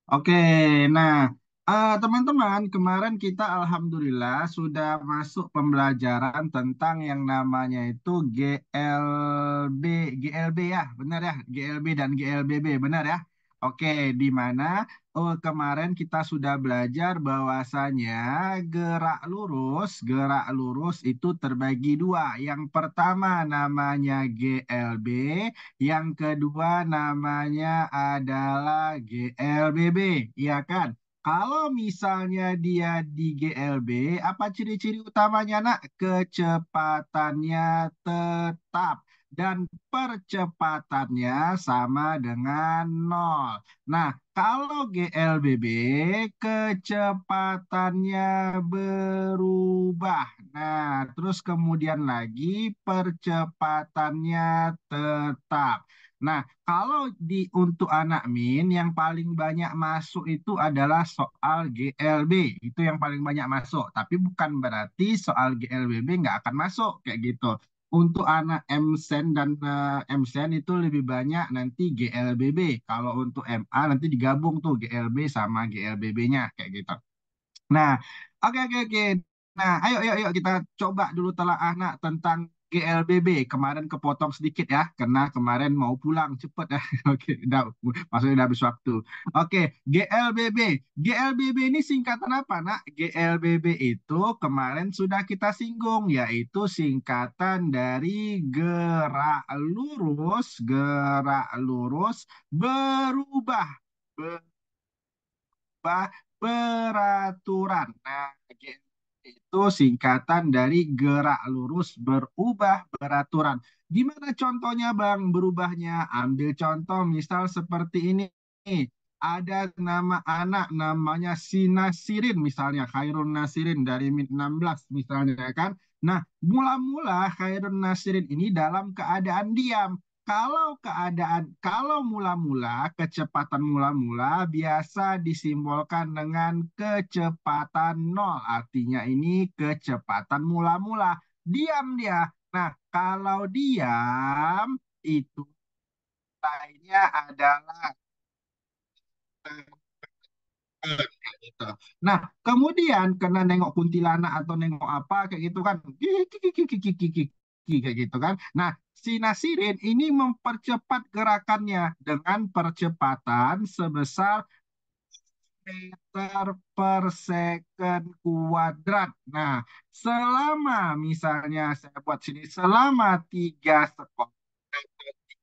Oke, nah teman-teman, kemarin kita alhamdulillah sudah masuk pembelajaran tentang yang namanya itu GLB, GLB ya, benar ya, GLB dan GLBB, benar ya. Oke, di mana kemarin kita sudah belajar bahwasanya gerak lurus itu terbagi dua. Yang pertama namanya GLB, yang kedua namanya adalah GLBB, ya kan? Kalau misalnya dia di GLB, apa ciri-ciri utamanya, nak? Kecepatannya tetap dan percepatannya sama dengan nol. Nah, kalau GLBB kecepatannya berubah. Nah, terus kemudian lagi percepatannya tetap. Nah, kalau untuk anak min yang paling banyak masuk itu adalah soal GLB. Itu yang paling banyak masuk. Tapi bukan berarti soal GLBB nggak akan masuk kayak gitu. Untuk anak MSen dan MSen itu lebih banyak nanti GLBB. Kalau untuk MA nanti digabung tuh GLB sama GLBB-nya kayak gitu. Nah, oke oke oke. Nah, ayo kita coba dulu telaah nak tentang GLBB. Kemarin kepotong sedikit ya, karena kemarin mau pulang cepet ya. Oke, udah maksudnya udah habis waktu. Oke, GLBB. GLBB ini singkatan apa, nak? GLBB itu kemarin sudah kita singgung, yaitu singkatan dari gerak lurus berubah peraturan. Nah, itu singkatan dari gerak lurus berubah peraturan. Gimana contohnya, Bang, berubahnya? Ambil contoh misal seperti ini. Ada nama anak namanya Sinasirin misalnya, Khairun Nasirin dari Min 16 misalnya kan. Nah, mula-mula Khairun Nasirin ini dalam keadaan diam. Kalau mula-mula, kecepatan mula-mula biasa disimbolkan dengan kecepatan nol. Artinya ini kecepatan mula-mula. Diam dia. Nah, kalau diam itu lainnya adalah gitu. Nah, kemudian kena nengok kuntilanak atau nengok apa kayak gitu kan, kayak gitu kan. Nah, si Nasirin ini mempercepat gerakannya dengan percepatan sebesar meter per second kuadrat. Nah, selama misalnya saya buat sini selama 3 sekon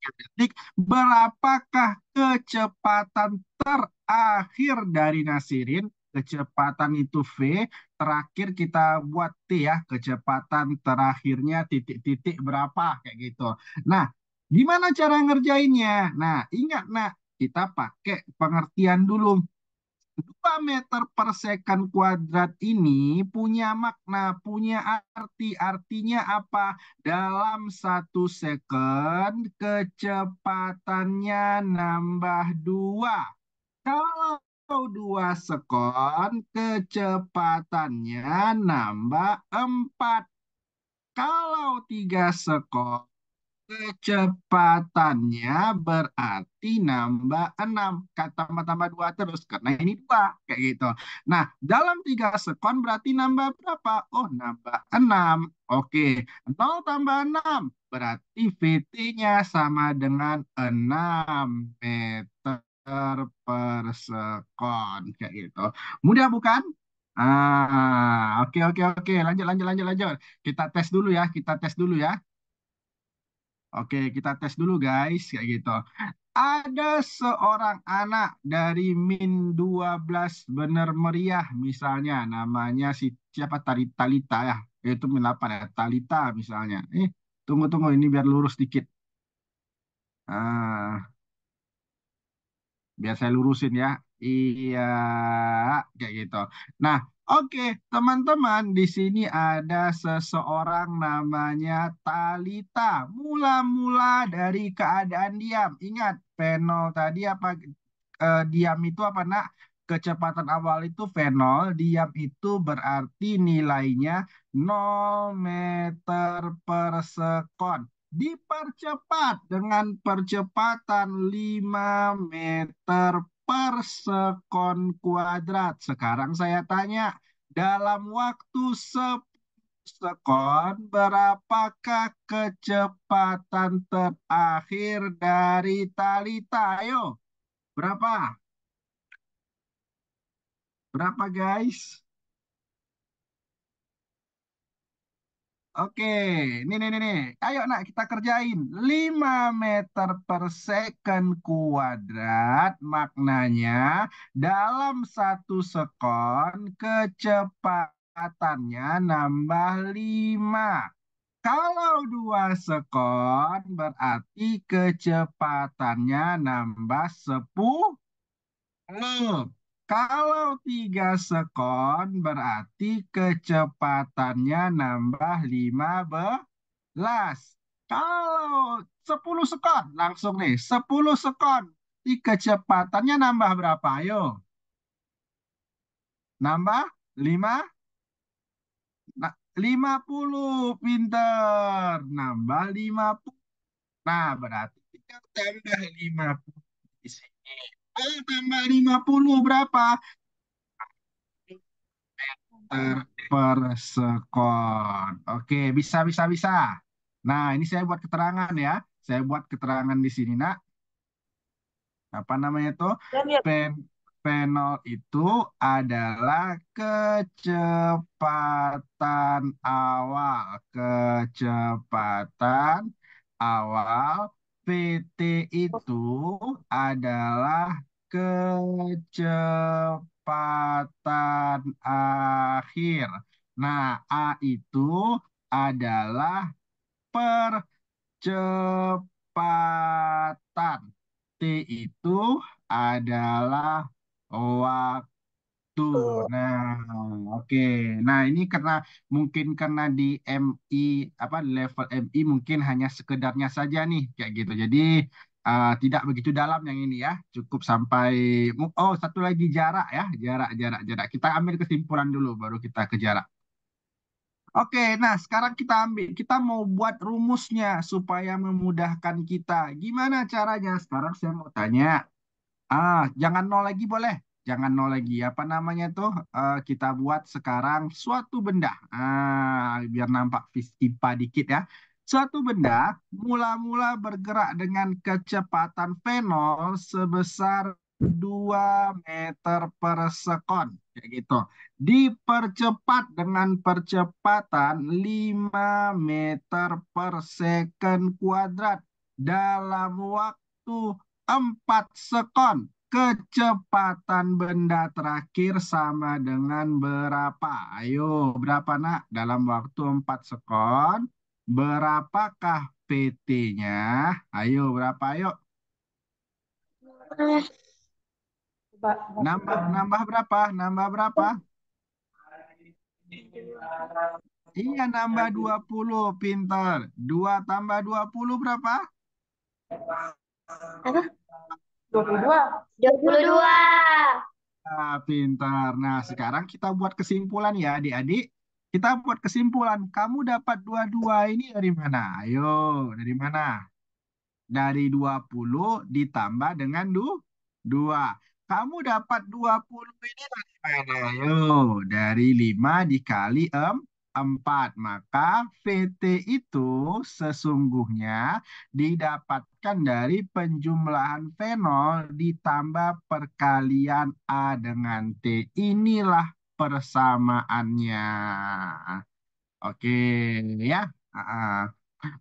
detik, berapakah kecepatan terakhir dari Nasirin? Kecepatan itu V, terakhir kita buat T ya, kecepatan terakhirnya titik-titik berapa, kayak gitu. Nah, gimana cara ngerjainnya? Nah, ingat nak, kita pakai pengertian dulu. 2 meter per second kuadrat ini punya makna, punya arti. Artinya apa? Dalam 1 second kecepatannya nambah 2. Kalau 2 second kecepatannya nambah 4. Kalau 3 second kecepatannya berarti nambah 6. Kata tambah 2 terus karena ini 2 kayak gitu. Nah, dalam 3 sekon berarti nambah berapa? Oh, nambah 6. Oke, 0 tambah 6 berarti VT-nya sama dengan 6 meter per sekon kayak gitu. Mudah bukan? Oke oke oke, lanjut. Kita tes dulu ya, kita tes dulu ya. Oke, kita tes dulu guys, kayak gitu. Ada seorang anak dari Min 12 Bener Meriah misalnya, namanya si siapa tadi Talita ya. Itu Min 8 ya, Talita misalnya. Tunggu ini biar lurus dikit. Ah, biar saya lurusin ya. Iya, kayak gitu. Nah, oke, teman-teman, di sini ada seseorang namanya Talita. Mula-mula dari keadaan diam. Ingat, penol tadi apa diam itu apa, nak? Kecepatan awal itu V0, diam itu berarti nilainya 0 meter per sekon. Dipercepat dengan percepatan 5 meter per sekon kuadrat. Sekarang saya tanya, dalam waktu 10 sekon, berapakah kecepatan terakhir dari Talita? Ayo, berapa? Berapa guys? Oke, nih. Ayo nak kita kerjain. 5 meter per second kuadrat maknanya dalam 1 sekon kecepatannya nambah 5. Kalau 2 sekon berarti kecepatannya nambah 10. Kalau 3 sekon berarti kecepatannya nambah 15. Kalau 10 sekon, langsung nih, 10 sekon. Kecepatannya nambah berapa? Ayo. Nambah 5, 50. Pinter. Nambah 50. Nah, berarti kita tambah 50 di sini. Tambah 50 berapa? Meter per sekon. Oke, bisa. Nah, ini saya buat keterangan ya. Saya buat keterangan di sini, nak. Apa namanya itu? Dan ya, Pen Penol itu adalah kecepatan awal. Kecepatan awal. PT itu adalah kecepatan akhir. Nah, A itu adalah percepatan. T itu adalah waktu. tuh. Nah, oke. Nah, ini mungkin karena di MI apa level MI mungkin hanya sekedarnya saja nih kayak gitu. Jadi tidak begitu dalam yang ini ya. Cukup sampai oh satu lagi jarak ya, jarak. Kita ambil kesimpulan dulu baru kita ke jarak. Oke, nah sekarang kita mau buat rumusnya supaya memudahkan kita. Gimana caranya? Sekarang saya mau tanya. Jangan nol lagi boleh. Jangan nol lagi. Apa namanya tuh? Kita buat sekarang suatu benda. Biar nampak IPA dikit ya. Suatu benda mula-mula bergerak dengan kecepatan V0 sebesar 2 meter per sekon. Kayak gitu. Dipercepat dengan percepatan 5 meter per second kuadrat dalam waktu 4 sekon. Kecepatan benda terakhir sama dengan berapa? Ayo, berapa nak? Dalam waktu 4 sekon, berapakah PT-nya? Ayo, berapa? Ayo, nambah, Coba. nambah berapa? Nambah berapa? Iya, nambah 20. Pinter. 2 tambah 20 berapa? Apa? 22. 22. Pintar. Nah, sekarang kita buat kesimpulan ya, adik-adik. Kita buat kesimpulan. Kamu dapat dua-dua ini dari mana? Ayo, dari mana? Dari 20 ditambah dengan 2. Kamu dapat 20 ini dari mana? Ayo, dari 5 dikali 4. Maka VT itu sesungguhnya didapatkan dari penjumlahan fenol ditambah perkalian A dengan T. Inilah persamaannya. Oke, ya.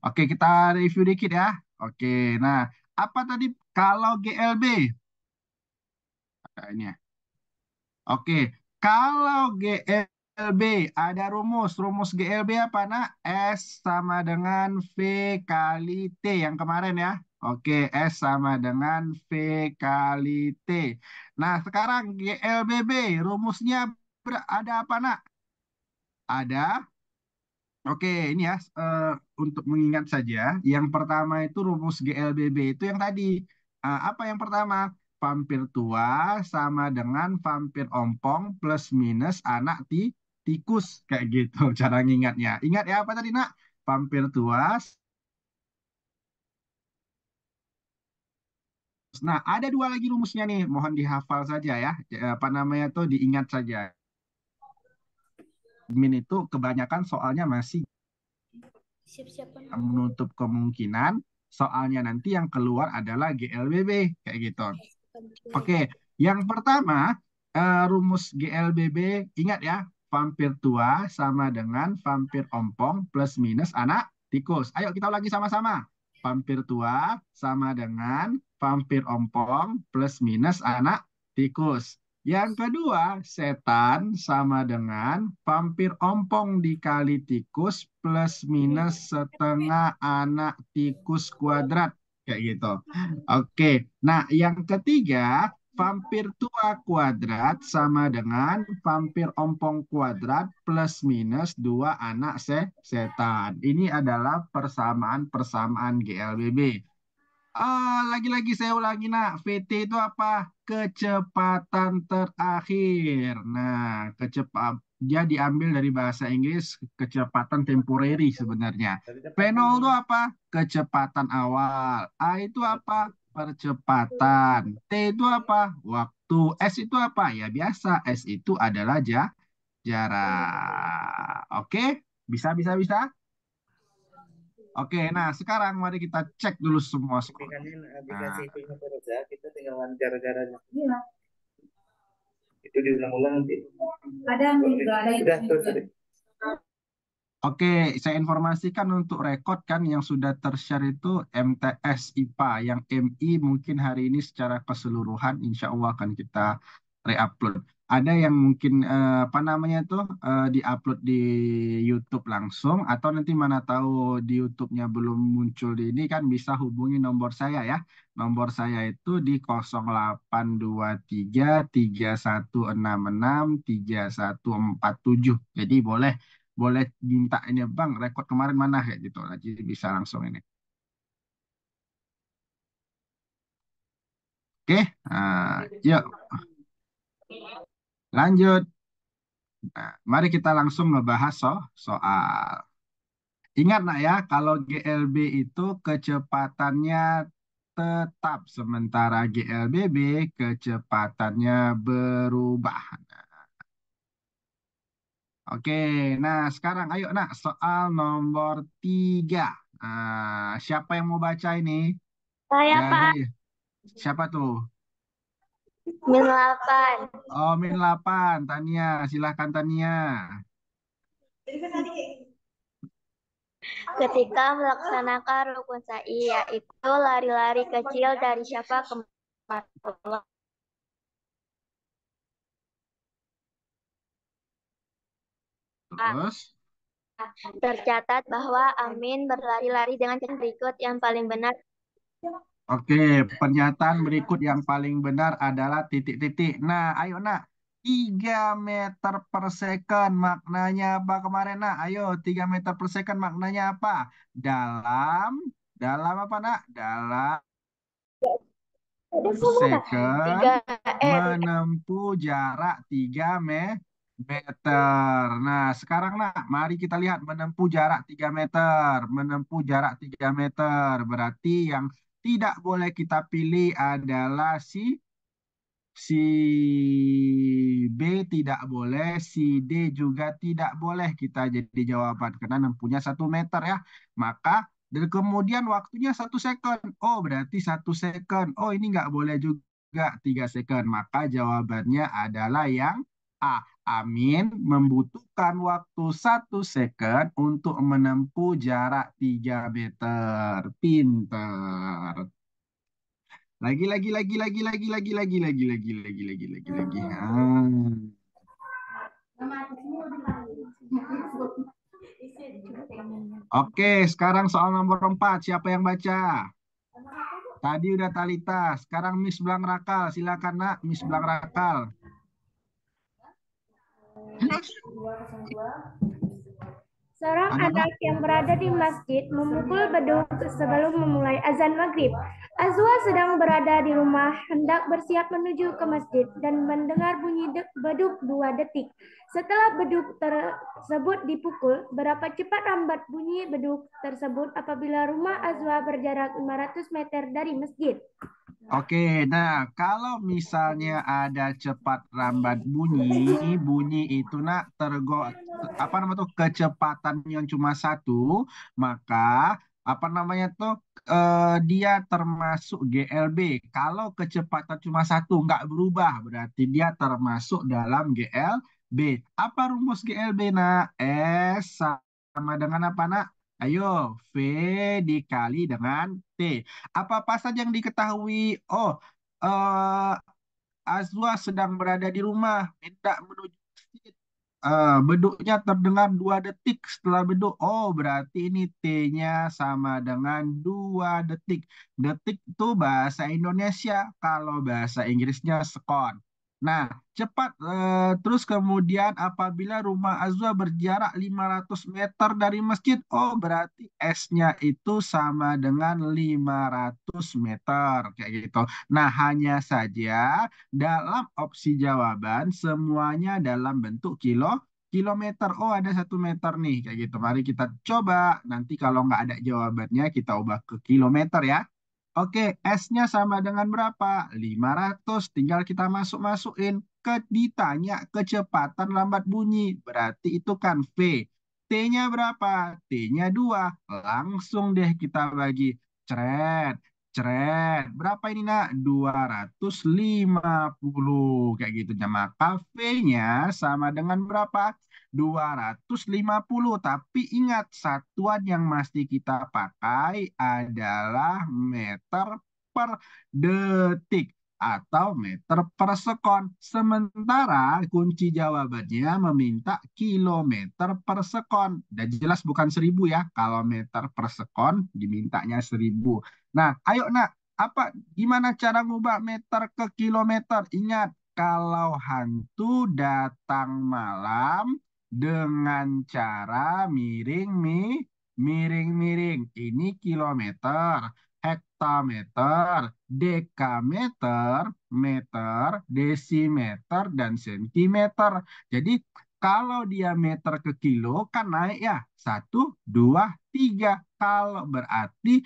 Oke, kita review dikit ya. Oke, nah, apa tadi kalau GLB? Nah, ini ya. Oke, kalau GLB ada rumus. Rumus GLB apa, nak? S sama dengan V kali T yang kemarin ya. Oke, S sama dengan V kali T. Nah, sekarang GLBB rumusnya ada apa, nak? Ada. Oke, ini ya untuk mengingat saja, yang pertama itu rumus GLBB itu yang tadi. Apa yang pertama? Vampir tua sama dengan vampir ompong plus minus anak tikus kayak gitu cara ngingatnya. Ingat ya apa tadi nak? Vampir tua Nah, ada dua lagi rumusnya nih, mohon dihafal saja ya. Apa namanya tuh diingat saja. Min itu kebanyakan soalnya masih menutup kemungkinan soalnya nanti yang keluar adalah GLBB kayak gitu. Oke, yang pertama rumus GLBB ingat ya, vampir tua sama dengan vampir ompong plus minus anak tikus. Ayo kita lagi sama-sama. Vampir tua sama dengan vampir ompong plus minus anak tikus. Yang kedua, setan sama dengan vampir ompong dikali tikus plus minus setengah anak tikus kuadrat. Kayak gitu. Oke, nah yang ketiga, vampir tua kuadrat sama dengan vampir ompong kuadrat plus minus dua anak setan. Ini adalah persamaan-persamaan GLBB. Lagi-lagi saya ulangi nak, VT itu apa? Kecepatan terakhir. Nah, dia diambil dari bahasa Inggris kecepatan temporary sebenarnya. P0 itu apa? Kecepatan awal. A itu apa? Percepatan. T itu apa? Waktu. S itu apa? Ya biasa, S itu adalah jarak. Oke? Bisa, bisa, bisa? Oke, nah sekarang mari kita cek dulu semua skor. Nah, Dikasih filmnya Rosa, kita tinggal wawancara caranya. Iya. Itu diulang-ulang nanti. Ada juga ada itu. Sudah. oke, saya informasikan untuk rekod kan yang sudah tershare itu MTS IPA, yang MI mungkin hari ini secara keseluruhan insya Allah akan kita reupload. Ada yang mungkin apa namanya itu diupload di YouTube langsung atau nanti mana tahu di YouTube-nya belum muncul di ini kan bisa hubungi nomor saya ya. Nomor saya itu di 0823 3166 3147. Jadi boleh boleh minta ini bang rekod kemarin mana kayak gitu lah jadi bisa langsung ini oke yuk lanjut. Nah, mari kita langsung ngebahas soal ingat nak ya kalau GLB itu kecepatannya tetap sementara GLBB kecepatannya berubah. Oke, nah sekarang ayo nak soal nomor 3. Siapa yang mau baca ini? Saya Dari Pak. siapa tuh? Min 8. Oh, min 8. Tania, silahkan Tania. Ketika melaksanakan rukun sa'i, yaitu lari-lari kecil dari Syafa ke Marwah, Terus, tercatat bahwa Amin berlari-lari dengan cara berikut yang paling benar. oke, pernyataan berikut yang paling benar adalah titik-titik. Nah, ayo nak. 3 meter per second maknanya apa kemarin nak? Ayo, 3 meter per second maknanya apa? Dalam, dalam apa nak? Dalam second 3R. menempuh jarak 3 meter. Nah, sekarang nak, mari kita lihat menempuh jarak 3 meter. Menempuh jarak 3 meter. Berarti yang tidak boleh kita pilih adalah si B tidak boleh, si D juga tidak boleh kita jadi jawaban karena nempuhnya 1 meter ya. Maka dan kemudian waktunya 1 second. Oh berarti 1 second. Oh ini nggak boleh juga 3 second. Maka jawabannya adalah yang A. Amin membutuhkan waktu 1 second untuk menempuh jarak 3 meter. Pinter. Lagi. Oke, sekarang soal nomor 4. Siapa yang baca? Tadi udah Talita. Sekarang Miss Blang Rakal. Silakan nak, Miss Blang Rakal. Seorang anak yang berada di masjid memukul beduk sebelum memulai azan maghrib. Azwa sedang berada di rumah, hendak bersiap menuju ke masjid dan mendengar bunyi beduk 2 detik. Setelah beduk tersebut dipukul, berapa cepat lambat bunyi beduk tersebut apabila rumah Azwa berjarak 500 meter dari masjid? Oke, nah kalau misalnya ada cepat lambat bunyi, bunyi itu nak apa namanya tuh kecepatan yang cuma satu, maka apa namanya tuh dia termasuk GLB. Kalau kecepatan cuma satu nggak berubah, berarti dia termasuk dalam GLB. Apa rumus GLB nak? S sama dengan apa nak? Ayo, V dikali dengan T. Apa-apa saja yang diketahui? Oh, eh, Azwa sedang berada di rumah, hendak menuju masjid. Beduknya terdengar 2 detik setelah beduk. Oh, berarti ini T-nya sama dengan 2 detik. Detik itu bahasa Indonesia, kalau bahasa Inggrisnya sekon. Nah, cepat. Terus kemudian apabila rumah Azwa berjarak 500 meter dari masjid, oh berarti S-nya itu sama dengan 500 meter. Kayak gitu. Nah, hanya saja dalam opsi jawaban semuanya dalam bentuk kilometer. Oh, ada 1 meter nih, kayak gitu. Mari kita coba. Nanti kalau nggak ada jawabannya, kita ubah ke kilometer ya. Oke, S-nya sama dengan berapa? 500. Tinggal kita masuk-masukin. Ditanya kecepatan lambat bunyi. Berarti itu kan V. T-nya berapa? T-nya 2. Langsung deh kita bagi. Cret. Cret. Berapa ini nak? 250. Kayak gitu. Nah, maka V-nya sama dengan berapa? 250. Tapi ingat, satuan yang mesti kita pakai adalah meter per detik atau meter per sekon. Sementara kunci jawabannya meminta kilometer per sekon. Dan jelas bukan 1.000 ya. Kalau meter per sekon dimintanya 1.000. Nah, ayo nak, gimana cara ngubah meter ke kilometer? Ingat, kalau hantu datang malam dengan cara miring-miring. Ini kilometer, hektameter, dekameter, meter, desimeter, dan sentimeter. Jadi kalau dia meter ke kilo kan naik ya. 1, 2, 3. Kalau berarti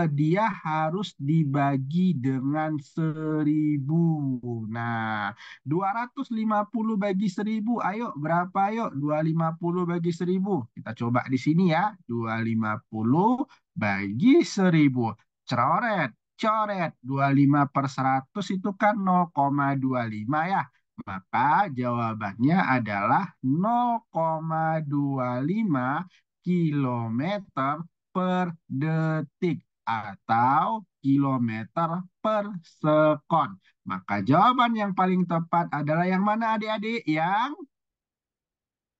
dia harus dibagi dengan 1.000. Nah, 250 bagi 1.000. Ayo, berapa? Ayo, 250 bagi 1.000. Kita coba di sini ya. 250 bagi 1.000. Coret, coret. 25 per 100 itu kan 0,25 ya. Maka jawabannya adalah 0,25 kilometer per detik atau kilometer per sekon. Maka jawaban yang paling tepat adalah yang mana adik-adik? Yang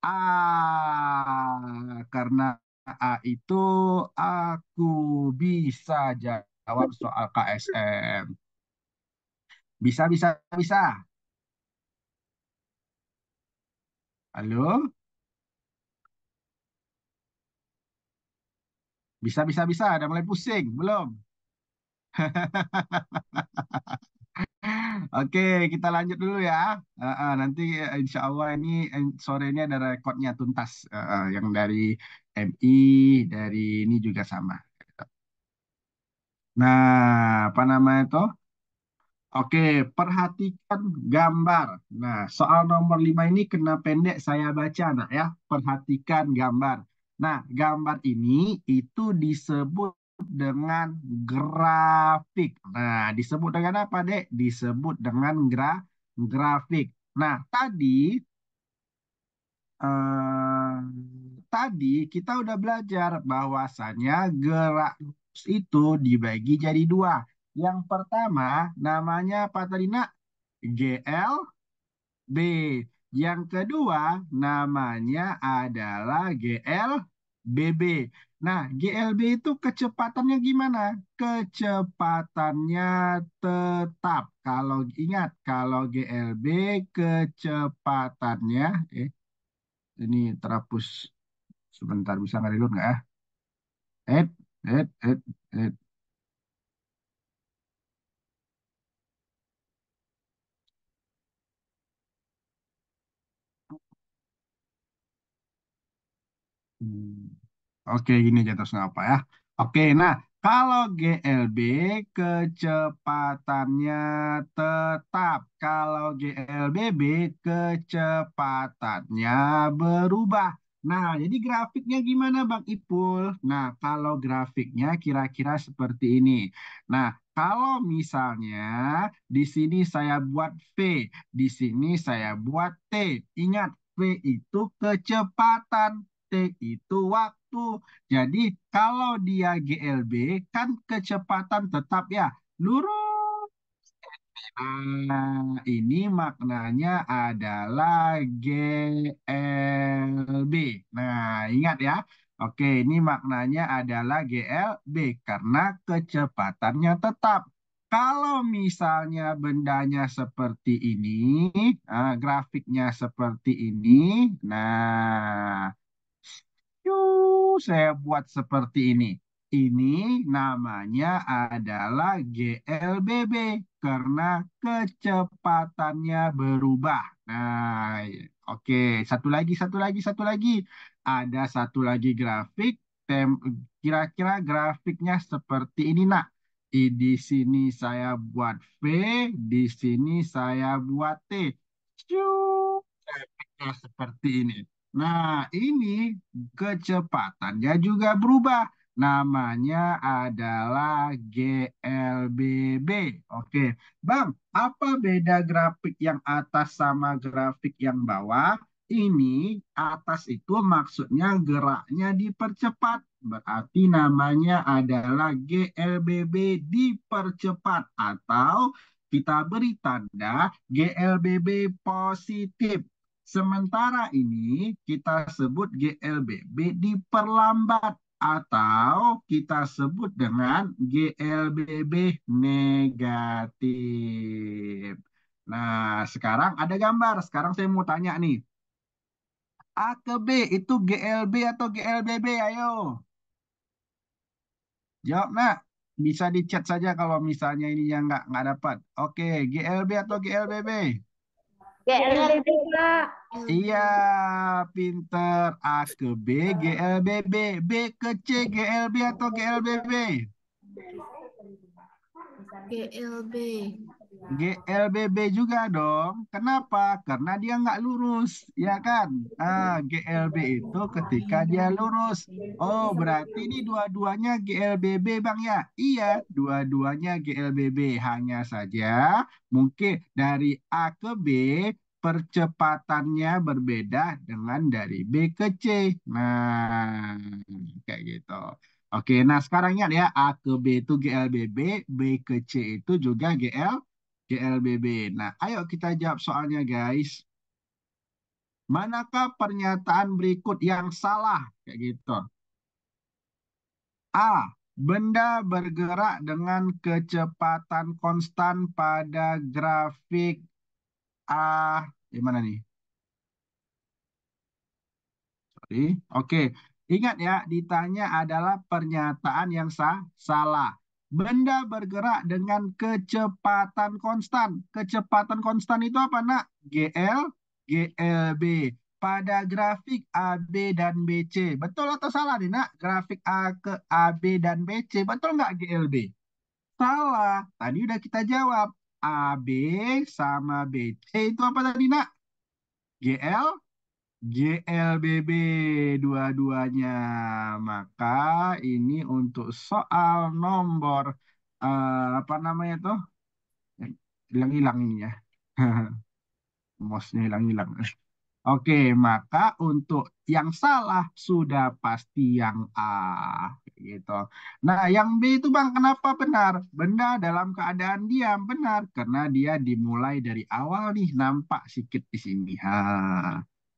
A. Karena A itu aku bisa jawab soal KSM. Bisa, bisa, bisa. Halo? Bisa, bisa, bisa. Ada mulai pusing? Belum? Oke, kita lanjut dulu ya. Nanti insya Allah ini sore ini ada rekodnya tuntas. Yang dari MI, dari ini juga sama. Nah, apa namanya itu? Oke, perhatikan gambar. Nah, soal nomor 5 ini kena pendek saya baca, nak ya. Perhatikan gambar. Nah, gambar ini itu disebut dengan grafik. Nah, disebut dengan apa, Dek? Disebut dengan grafik. Nah, eh, tadi kita udah belajar bahwasanya gerak lurus itu dibagi jadi 2. Yang pertama namanya apa tadi nak? GLB. Yang kedua namanya adalah GLBB. Nah, GLB itu kecepatannya gimana? Kecepatannya tetap. Kalau ingat, kalau GLB kecepatannya, ini terhapus sebentar, bisa nggak reload nggak ya? Eh, eh, eh, eh. Oke, gini aja terus nggak apa ya. Oke, nah kalau GLB kecepatannya tetap. Kalau GLBB kecepatannya berubah. Nah, jadi grafiknya gimana Bang Ipul? Nah, kalau grafiknya kira-kira seperti ini. Nah, kalau misalnya di sini saya buat V, di sini saya buat T. Ingat, V itu kecepatan, T itu waktu. Jadi kalau dia GLB kan kecepatan tetap ya, lurus. Nah, ini maknanya adalah GLB. Nah, ingat ya. Oke, ini maknanya adalah GLB karena kecepatannya tetap. Kalau misalnya bendanya seperti ini, grafiknya seperti ini, nah, saya buat seperti ini. Ini namanya adalah GLBB karena kecepatannya berubah. Nah, oke, satu lagi, satu lagi, satu lagi. Ada satu lagi grafik. Kira-kira grafiknya seperti ini, nak. Di sini saya buat V, di sini saya buat T. Grafiknya seperti ini. Nah, ini kecepatannya juga berubah. Namanya adalah GLBB. Oke, Bang, apa beda grafik yang atas sama grafik yang bawah? Ini atas itu maksudnya geraknya dipercepat. Berarti namanya adalah GLBB dipercepat atau kita beri tanda GLBB positif. Sementara ini kita sebut GLBB diperlambat atau kita sebut dengan GLBB negatif. Nah, sekarang ada gambar. Sekarang saya mau tanya nih. A ke B itu GLB atau GLBB? Ayo. Jawab, nak. Bisa di chat saja kalau misalnya ini yang nggak dapat. Oke, GLB atau GLBB? GLB, Pak. Iya, pinter. A ke B, GLBB. B ke C, GLB atau GLBB? GLB. GLBB juga dong. Kenapa? Karena dia nggak lurus, ya kan? GLB itu ketika dia lurus. Oh, berarti ini dua-duanya GLBB, Bang ya? Iya, dua-duanya GLBB. Hanya saja mungkin dari A ke B percepatannya berbeda dengan dari B ke C. Nah, kayak gitu. Oke, nah sekarang ingat ya, A ke B itu GLBB, B ke C itu juga GLBB. Nah, ayo kita jawab soalnya guys. Manakah pernyataan berikut yang salah? Kayak gitu. A. Benda bergerak dengan kecepatan konstan pada grafik A. Gimana nih? Sorry. Oke. Ingat ya, ditanya adalah pernyataan yang salah. Benda bergerak dengan kecepatan konstan. Kecepatan konstan itu apa, nak? GLB. Pada grafik AB dan BC. Betul atau salah nih, nak? Grafik A ke AB dan BC. Betul nggak GLB? Salah. Tadi udah kita jawab. AB sama BC itu apa tadi, nak? GLBB dua-duanya. Maka ini untuk soal nomor apa namanya tuh? Hilang-hilang ini ya. Mouse-nya hilang-hilang. Oke, maka untuk yang salah sudah pasti yang A gitu. Nah, yang B itu Bang, kenapa benar? Benda dalam keadaan diam benar karena dia dimulai dari awal nih, nampak sedikit di sini.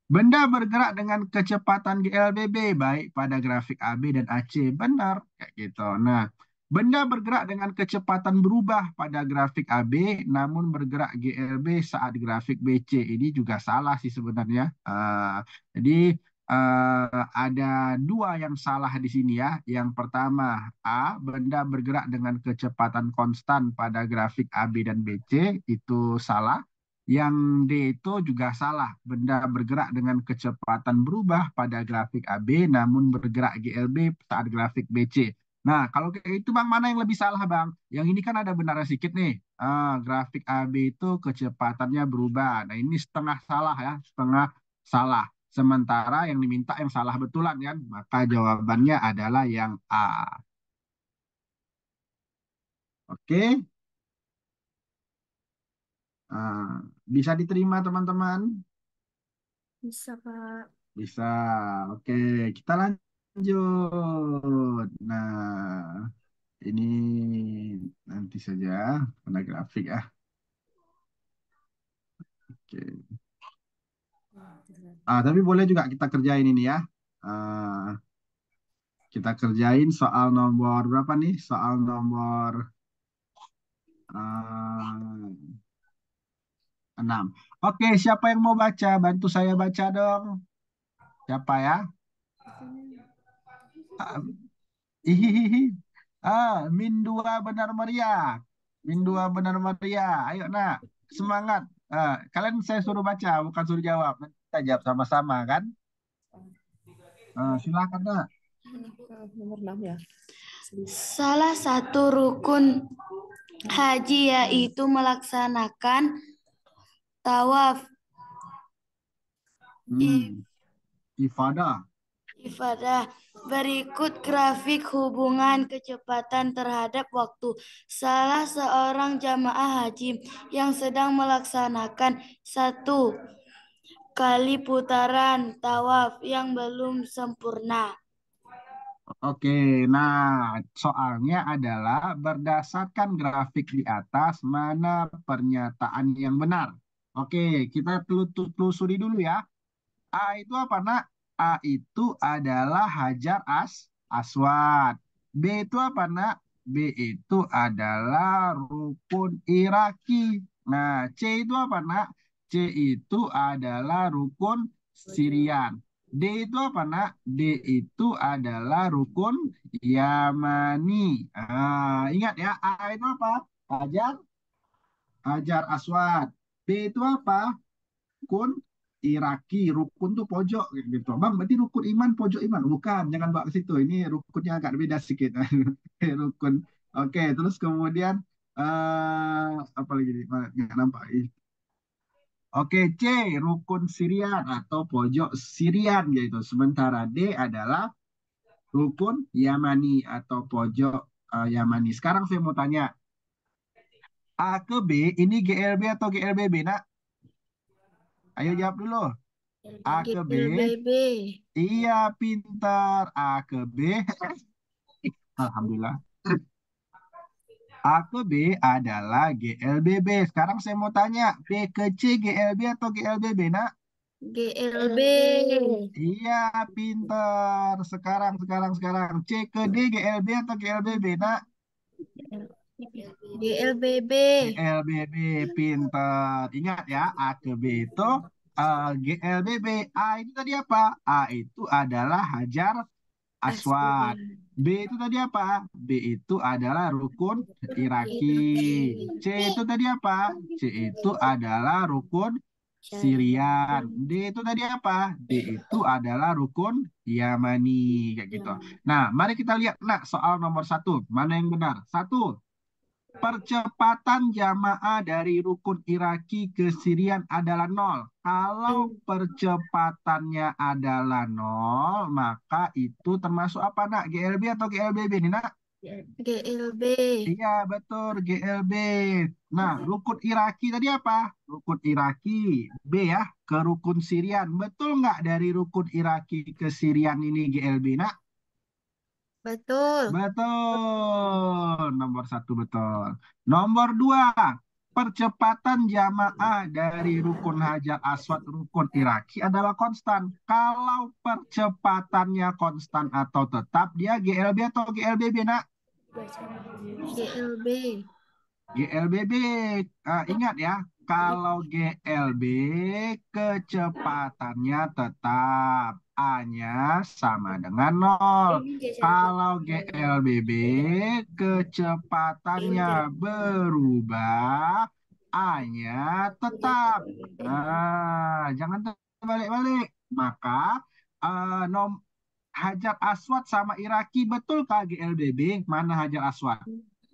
Benda bergerak dengan kecepatan GLBB baik pada grafik AB dan AC benar kayak gitu. Nah, benda bergerak dengan kecepatan berubah pada grafik AB namun bergerak GLB saat grafik BC. Ini juga salah sih sebenarnya. Jadi ada dua yang salah di sini ya. Yang pertama, A, benda bergerak dengan kecepatan konstan pada grafik AB dan BC itu salah. Yang D itu juga salah. Benda bergerak dengan kecepatan berubah pada grafik AB namun bergerak GLB saat grafik BC. Nah, kalau kayak itu Bang, mana yang lebih salah Bang? Yang ini kan ada benarnya sedikit nih. Grafik AB itu kecepatannya berubah. Nah, ini setengah salah ya, setengah salah. Sementara yang diminta yang salah betulan kan. Maka jawabannya adalah yang A. Oke. Bisa diterima teman-teman? Bisa, Pak. Bisa. Oke, kita lanjut. Nah, ini nanti saja pada grafik ya. Oke. Tapi boleh juga kita kerjain ini ya. Kita kerjain soal nomor berapa nih? Soal nomor 6. Oke, siapa yang mau baca? Bantu saya baca dong. Siapa ya? Ah, Hihihi. Min 2 benar meriah. Min 2 benar meriah. Ayo nak, semangat. Kalian saya suruh baca, bukan suruh jawab. Nanti kita jawab sama-sama kan? Silakan nak. Nomor 6 ya. Salah satu rukun haji yaitu melaksanakan tawaf Ifadah. Berikut grafik hubungan kecepatan terhadap waktu. Salah seorang jamaah haji yang sedang melaksanakan 1 kali putaran tawaf yang belum sempurna. Oke, nah soalnya adalah berdasarkan grafik di atas mana pernyataan yang benar. Oke, kita telusuri dulu ya. A itu apa nak? A itu adalah Hajar Aswad. B itu apa nak? B itu adalah rukun Iraki. Nah, C itu apa nak? C itu adalah rukun Sirian. D itu apa nak? D itu adalah rukun Yamani. Ingat ya, A itu apa? Hajar Aswad. B itu apa? Rukun Iraki. Rukun tuh pojok gitu. Bang, berarti rukun iman pojok iman. Bukan, jangan bawa ke situ. Ini rukunnya agak beda sedikit. Rukun. Oke, terus kemudian apa lagi nih? Nggak nampak. Oke, C, rukun Sirian atau pojok Sirian gitu. Sementara D adalah rukun Yamani atau pojok Yamani. Sekarang saya mau tanya, A ke B ini GLB atau GLBB, nak? Ayo jawab dulu. A ke B. GLBB. Iya, pintar. A ke B. Alhamdulillah. A ke B adalah GLBB. Sekarang saya mau tanya, B ke C GLB atau GLBB, nak? GLB. Iya, pintar. Sekarang. C ke D GLB atau GLBB, nak? GLBB. GLBB, pintar. Ingat ya, A ke B itu GLBB. A itu tadi apa? A itu adalah Hajar Aswad. B itu tadi apa? B itu adalah rukun Iraki. C itu tadi apa? C itu adalah rukun Sirian. D itu tadi apa? D itu adalah rukun Yamani. Kayak gitu. Nah, mari kita lihat nak soal nomor 1. Mana yang benar? 1. Percepatan jamaah dari rukun Iraki ke Sirian adalah 0. Kalau percepatannya adalah 0, maka itu termasuk apa nak? GLB atau GLBB nih nak? GLB. Iya betul, GLB. Nah, rukun Iraki tadi apa? Rukun Iraki, B ya, ke rukun Sirian. Betul nggak dari rukun Iraki ke Sirian ini GLB nak? Betul. Betul. Nomor 1 betul. Nomor 2, percepatan jamaah dari rukun Hajar Aswad rukun Iraki adalah konstan. Kalau percepatannya konstan atau tetap, dia GLB atau GLBB, nak? GLB. GLBB. Ingat ya, kalau GLB kecepatannya tetap. A-nya sama dengan 0. Kalau GLBB kecepatannya berubah, A-nya tetap. Nah, jangan terbalik-balik. Maka nom Hajar Aswad sama Iraki betul Kak GLBB? Mana Hajar Aswad?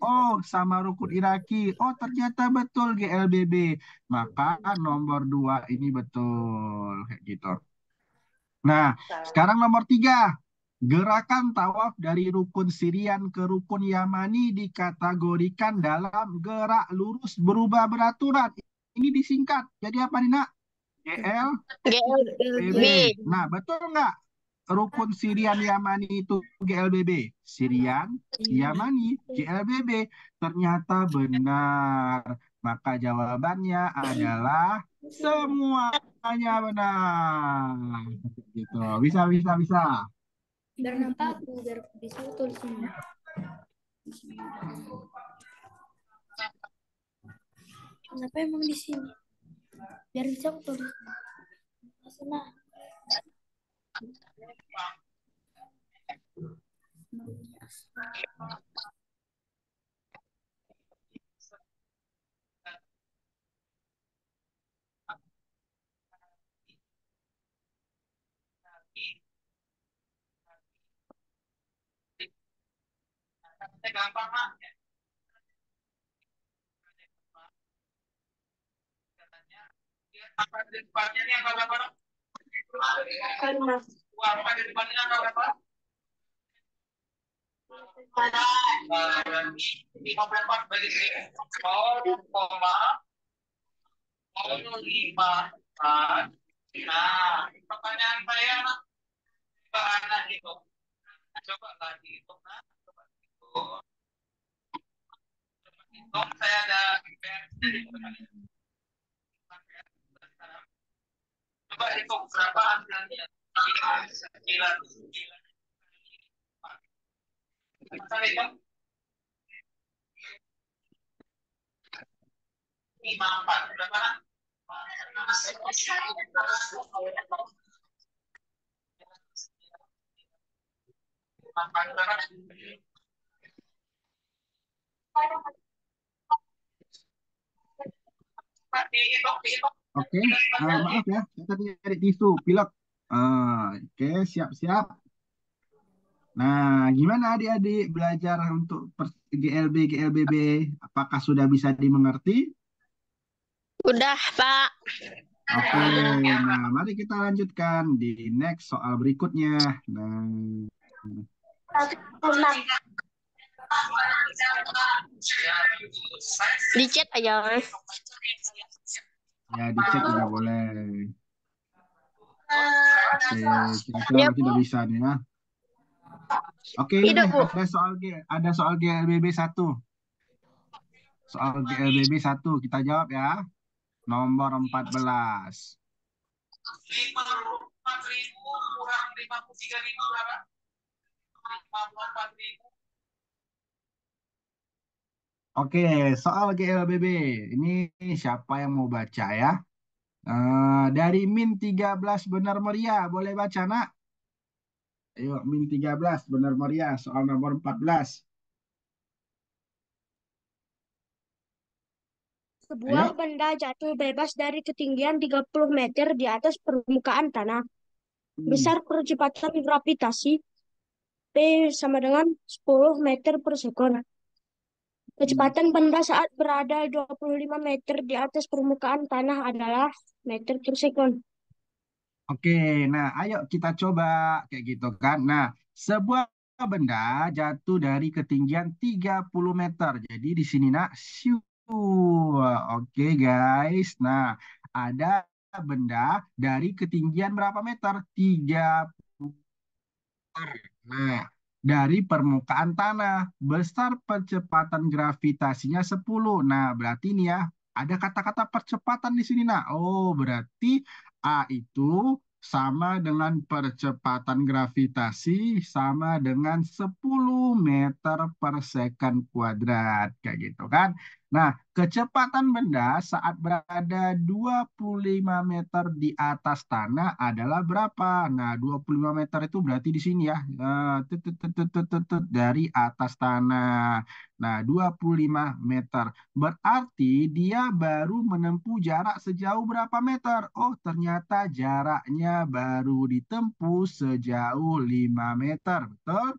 Oh, sama Rukun Iraki. Oh, ternyata betul GLBB. Maka nomor 2 ini betul. Kayak gitu. Nah, sekarang nomor 3. Gerakan tawaf dari rukun Sirian ke rukun Yamani dikategorikan dalam gerak lurus berubah beraturan. Ini disingkat. Jadi apa nih, Nak? GLBB. GLB. Nah, betul nggak? Rukun Sirian Yamani itu GLBB. Sirian, Yamani, GLBB. Ternyata benar. Maka jawabannya adalah semuanya benar. Gitu. Bisa, bisa, bisa. Biar nampak aku, biar bisa tulis ini. Kenapa emang di sini? Biar bisa aku tulis. Sana. Gampang, Mak. Apa di depannya nih angka berapa? Apa di depannya angka berapa? 54 bagi 0,054. Nah, pertanyaan saya ke anak itu. Coba lagi hitung, nah. Coba hitung. Saya ada coba hitung berapa hasilnya. 9. Kita hitung 54 berapa? Oke, maaf ya, saya tadi cari tisu, pilek. Oke, siap-siap. Nah, gimana adik-adik belajar untuk GLB, GLBB? Apakah sudah bisa dimengerti? Udah, Pak. Oke, nah mari kita lanjutkan di next soal berikutnya. Nah, Di chat aja. ya dicek juga boleh. Oke, kira-kira mungkin udah bisa nih ya. Oke, ini Hidup, Bu. ada soal GLBB 1. Soal GLBB 1 kita jawab ya. Nomor 14. 54.000 kurang 53.000 berapa? 54.000. Oke, soal GLBB. Ini siapa yang mau baca ya? Dari min 13 benar meriah. Boleh baca, Nak? Ayo, min 13 benar meriah. Soal nomor 14. Sebuah Ayo. benda jatuh bebas dari ketinggian 30 meter di atas permukaan tanah. Besar percepatan gravitasi P sama dengan 10 meter per sekon. Kecepatan benda saat berada 25 meter di atas permukaan tanah adalah meter per sekon. Oke, nah ayo kita coba kayak gitu kan. Nah, sebuah benda jatuh dari ketinggian 30 meter. Jadi di sini nak, siu. Oke guys. Nah, ada benda dari ketinggian berapa meter? 30 meter. Nah, dari permukaan tanah, besar percepatan gravitasinya 10. Nah, berarti ini ya, ada kata-kata percepatan di sini, nah. Oh, berarti A itu sama dengan percepatan gravitasi sama dengan 10 meter per second kuadrat. Kayak gitu kan. Nah, kecepatan benda saat berada 25 meter di atas tanah adalah berapa? Nah, 25 meter itu berarti di sini ya. Dari atas tanah. Nah, 25 meter. Berarti dia baru menempuh jarak sejauh berapa meter? Oh, ternyata jaraknya baru ditempuh sejauh 5 meter. Betul?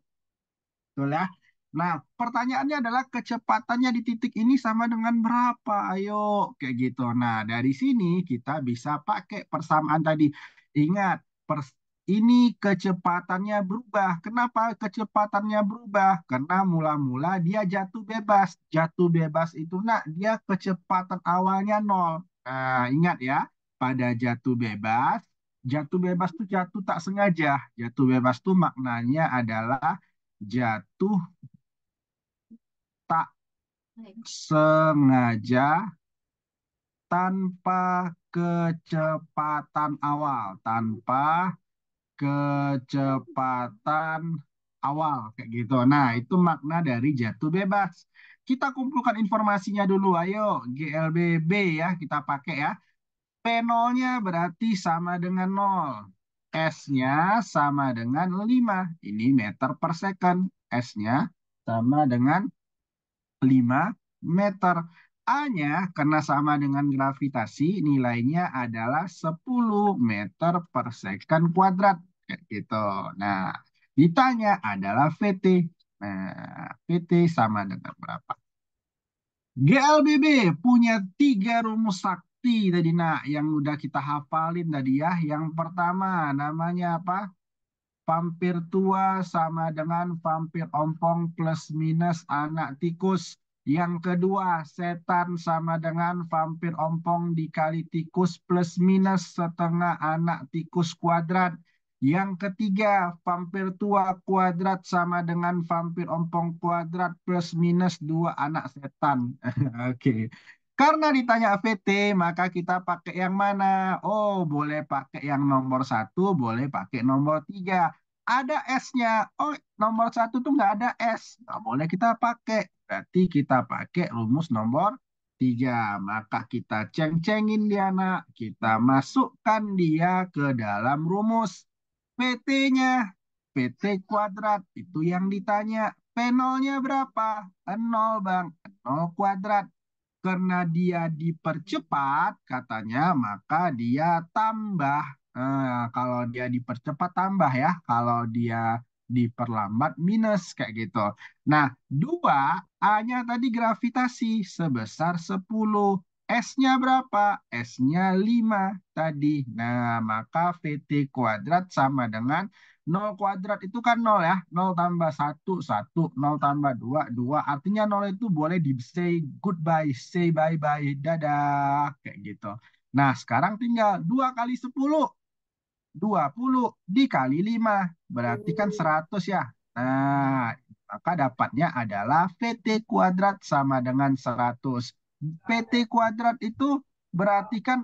Betul ya. Nah, pertanyaannya adalah kecepatannya di titik ini sama dengan berapa? Ayo, kayak gitu. Nah, dari sini kita bisa pakai persamaan tadi. Ingat, ini kecepatannya berubah. Kenapa kecepatannya berubah? Karena mula-mula dia jatuh bebas. Jatuh bebas itu, nah, dia kecepatan awalnya nol. Nah, ingat ya, pada jatuh bebas tuh jatuh tak sengaja. Jatuh bebas tuh maknanya adalah jatuh tak sengaja tanpa kecepatan awal, tanpa kecepatan awal kayak gitu. Nah, itu makna dari jatuh bebas. Kita kumpulkan informasinya dulu. Ayo, GLBB ya kita pakai ya. P0-nya berarti sama dengan nol. S-nya sama dengan 5. Ini meter per second. S-nya sama dengan 5 meter. A-nya karena sama dengan gravitasi nilainya adalah 10 meter per second kuadrat. Kayak gitu. Nah, ditanya adalah VT. Nah, VT sama dengan berapa? GLBB punya 3 rumus sakti tadi nak yang udah kita hafalin tadi ya. Yang pertama namanya apa? Vampir tua sama dengan vampir ompong plus minus anak tikus. Yang kedua, setan sama dengan vampir ompong dikali tikus plus minus setengah anak tikus kuadrat. Yang ketiga, vampir tua kuadrat sama dengan vampir ompong kuadrat plus minus 2 anak setan. Oke. Karena ditanya VT, maka kita pakai yang mana? Oh, boleh pakai yang nomor 1, boleh pakai nomor 3. Ada S-nya. Oh, nomor 1 tuh nggak ada S. Nggak boleh kita pakai. Berarti kita pakai rumus nomor 3. Maka kita ceng-cengin dia, nak. Kita masukkan dia ke dalam rumus. PT-nya, PT kuadrat. Itu yang ditanya. P0-nya berapa? 0, Bang. 0 kuadrat. Karena dia dipercepat, katanya, maka dia tambah. Kalau dia dipercepat tambah ya, kalau dia diperlambat minus kayak gitu. Nah, 2 A-nya tadi gravitasi sebesar 10. S-nya berapa? S-nya 5 tadi. Nah, maka VT kuadrat sama dengan 0 kuadrat itu kan 0 ya. 0 tambah 1, 1. 0 tambah 2, 2. Artinya 0 itu boleh di say goodbye, say bye-bye, dadah. Kayak gitu. Nah, sekarang tinggal 2 kali 10. 20 dikali 5. Berarti kan 100 ya. Nah, maka dapatnya adalah VT kuadrat sama dengan 100. PT kuadrat itu berarti kan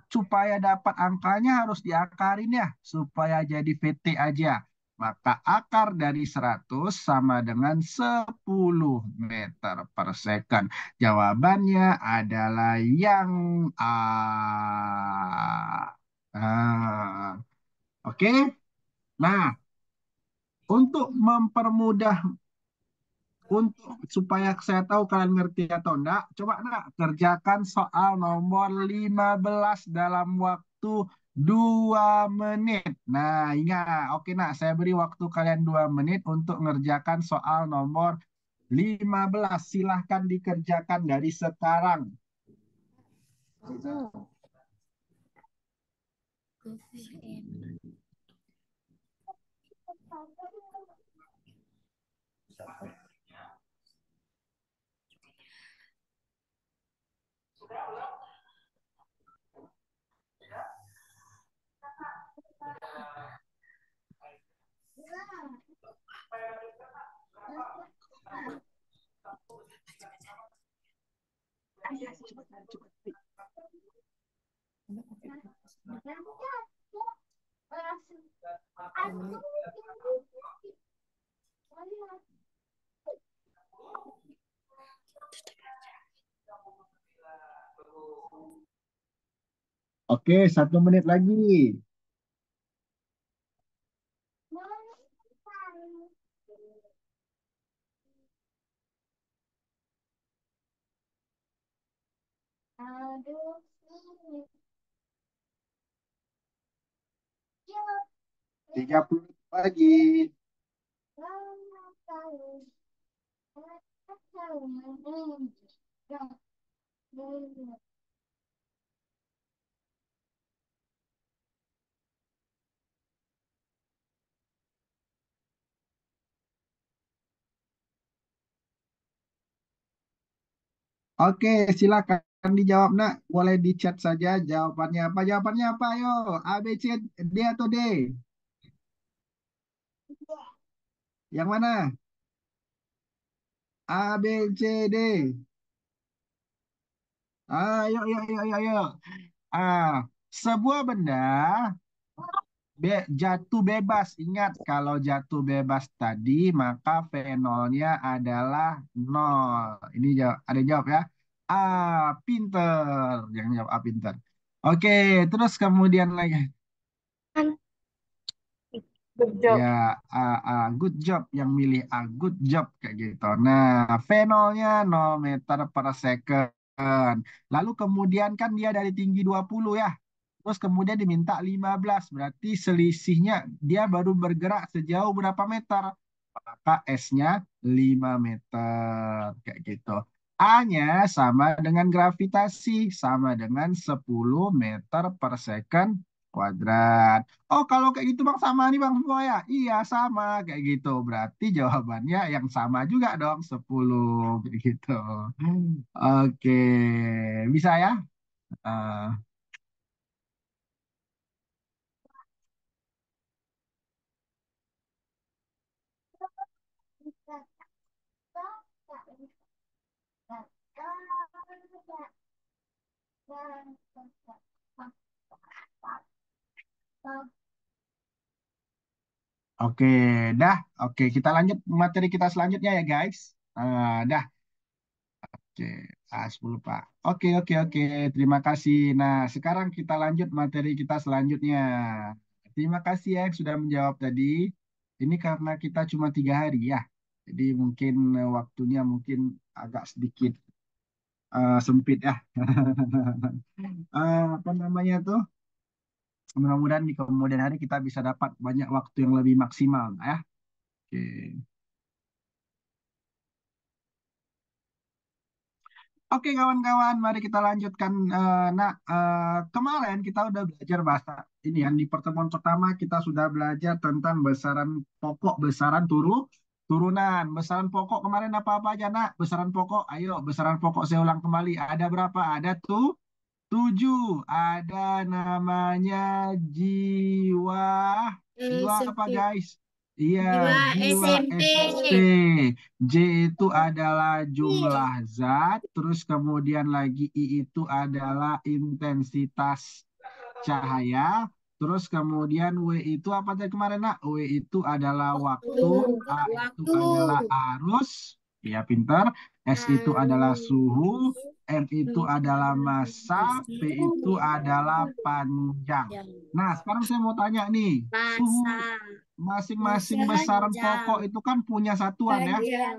supaya dapat angkanya harus diakarin ya, supaya jadi VT aja. Maka akar dari 100 sama dengan 10 meter per second. Jawabannya adalah yang A. Ah, oke. Nah, untuk mempermudah untuk supaya saya tahu kalian ngerti atau enggak, coba enggak kerjakan soal nomor 15 dalam waktu 2 menit. Nah, ingat, oke nak, saya beri waktu kalian 2 menit untuk ngerjakan soal nomor 15. Silahkan dikerjakan dari sekarang. Oke, 1 menit lagi. Aduh. 30 lagi. Oke, silakan dijawab, Nak. Boleh di chat saja jawabannya apa. Jawabannya apa? Ayo, A, B, C, D atau D? Yang mana? A, B, C, D. Ayo, ayo, ayo, ayo, ayo. Ah, sebuah benda jatuh bebas. Ingat, kalau jatuh bebas tadi, maka V0-nya adalah nol. Ini jawab, ada yang jawab ya? A, pinter. Yang jawab A, pinter. Oke, terus kemudian lagi. Good job. Ya, good job yang milih A, good job kayak gitu. Nah, V0-nya 0 meter per second. Lalu kemudian kan dia dari tinggi 20 ya. Terus kemudian diminta 15, berarti selisihnya dia baru bergerak sejauh berapa meter? Maka S-nya 5 meter kayak gitu. A-nya sama dengan gravitasi, sama dengan 10 meter per second kuadrat. Oh, kalau kayak gitu Bang sama nih Bang semua ya? Iya, sama kayak gitu. Berarti jawabannya yang sama juga dong, 10 kayak gitu. Oke, bisa ya? Eh, Oke, dah. Oke, kita lanjut materi kita selanjutnya ya, guys. Dah. Oke, 10 Pak. Oke, oke, oke. Terima kasih. Nah, sekarang kita lanjut materi kita selanjutnya. Terima kasih ya yang sudah menjawab tadi. Ini karena kita cuma 3 hari ya. Jadi mungkin waktunya mungkin agak sedikit sempit ya. Apa namanya tuh? Mudah-mudahan di kemudian hari kita bisa dapat banyak waktu yang lebih maksimal ya. Oke. Oke kawan-kawan, mari kita lanjutkan. Kemarin kita udah belajar bahasa ini ya. Di pertemuan pertama kita sudah belajar tentang besaran pokok, besaran turunan. Besaran pokok kemarin apa-apa aja nak? Besaran pokok, ayo besaran pokok saya ulang kembali. Ada berapa? Ada tuh 7. Ada namanya jiwa. Jiwa apa SMP. guys? Iya, Jiwa jiwa SMP. SMP. J itu adalah jumlah zat, terus kemudian lagi I itu adalah intensitas cahaya, terus kemudian W itu apa tadi kemarin nak? W itu adalah waktu, A itu Waktu. adalah arus, ya pintar, S itu adalah suhu, M itu adalah massa, P itu adalah panjang. Nah, sekarang saya mau tanya nih, suhu Masa. masing-masing Masa besaran pokok jam. itu kan punya satuan ya? Panjang.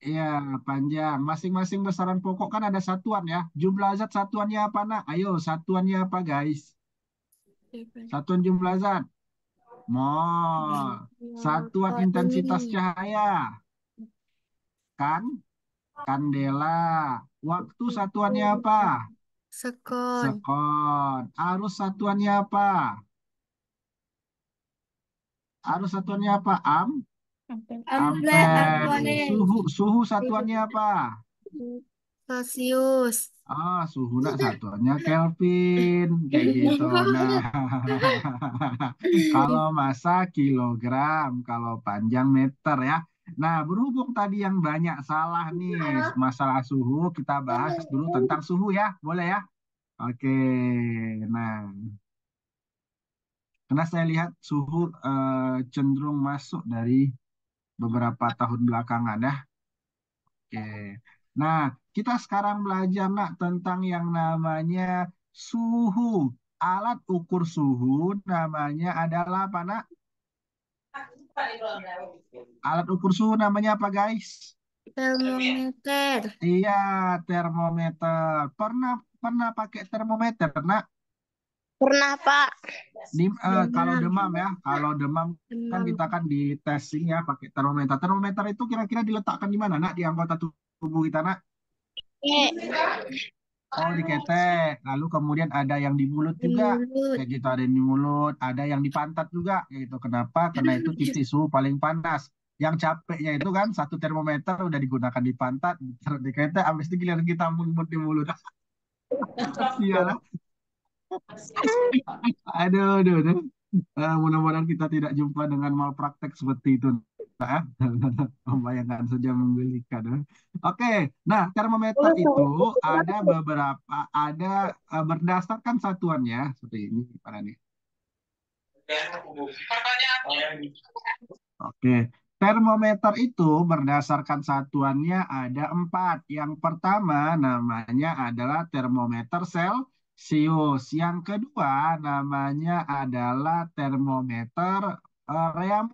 Iya, panjang. Masing-masing besaran pokok kan ada satuan ya. Jumlah zat satuannya apa nak? Ayo, satuannya apa guys? Satuan jumlah zat. Mol. Satuan intensitas cahaya. Kan? Kandela. Waktu satuannya apa? Sekon. Sekon. Arus satuannya apa? Arus satuannya apa? Ampere. Suhu satuannya apa? Celsius. Suhu nak satuannya Kelvin. Kayak gitu. Nah, kalau massa kilogram, kalau panjang meter ya. Nah, berhubung tadi yang banyak salah nih masalah suhu, kita bahas dulu tentang suhu ya. Boleh ya? Oke. Nah, karena saya lihat suhu cenderung masuk dari beberapa tahun belakangan ya. Oke. Nah, kita sekarang belajar nak tentang yang namanya suhu. Alat ukur suhu namanya adalah apa, Nak? Alat ukur suhu namanya apa, guys? Termometer. Iya, termometer. Pernah pernah pakai termometer, Nak? Pernah, Pak. Kalau demam ya, kalau demam kan Demam. kita kan di tes ini ya pakai termometer. Termometer itu kira-kira diletakkan di mana, Nak? Di anggota tubuh kita, Nak? Oh, diketek. Lalu kemudian ada yang di mulut Di juga. mulut. Kayak gitu, ada yang di mulut, ada yang di pantat juga. Kayak gitu. Kenapa? Karena itu titik suhu paling panas. Yang capeknya itu kan satu termometer udah digunakan di pantat, ditaruh di ketek, habis itu giliran kita mulut di mulut. Sialah. Aduh, aduh, aduh. Mudah-mudahan kita tidak jumpa dengan malpraktek seperti itu. Nah, membayangkan saja menggelikan. Oke, nah termometer itu ada beberapa, ada berdasarkan satuannya seperti ini, para nih. Oke, termometer itu berdasarkan satuannya ada 4. Yang pertama namanya adalah termometer Celsius. Yang kedua namanya adalah termometer ream.